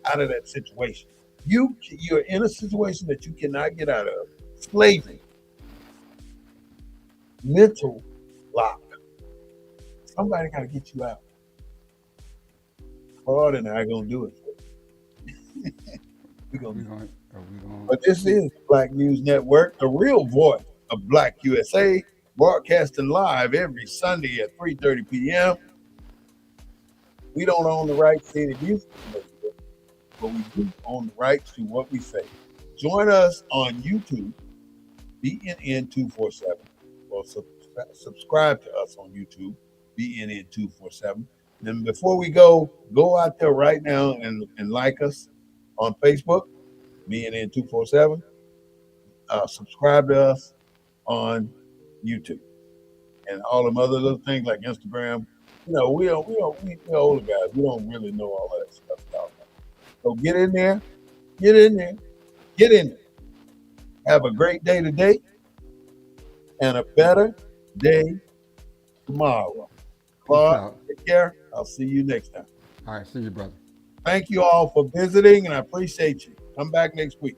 out of that situation. You're in a situation that you cannot get out of. Slavery, mental lock. Somebody got to get you out. Claude and I are going to do it for you. We're going to. But this is the Black News Network, the real voice of Black USA, broadcasting live every Sunday at 3:30 p.m. We don't own the rights to any music, but we do own the rights to what we say. Join us on YouTube, BNN247, or subscribe to us on YouTube, BNN247. And before we go out there right now and like us on Facebook, BNN247. Subscribe to us on YouTube and all them other little things like Instagram. We older guys. We don't really know all that stuff about that. So get in there, get in there, get in there. Have a great day today and a better day tomorrow. Claude, take care. I'll see you next time. All right, see you, brother. Thank you all for visiting, and I appreciate you. Come back next week.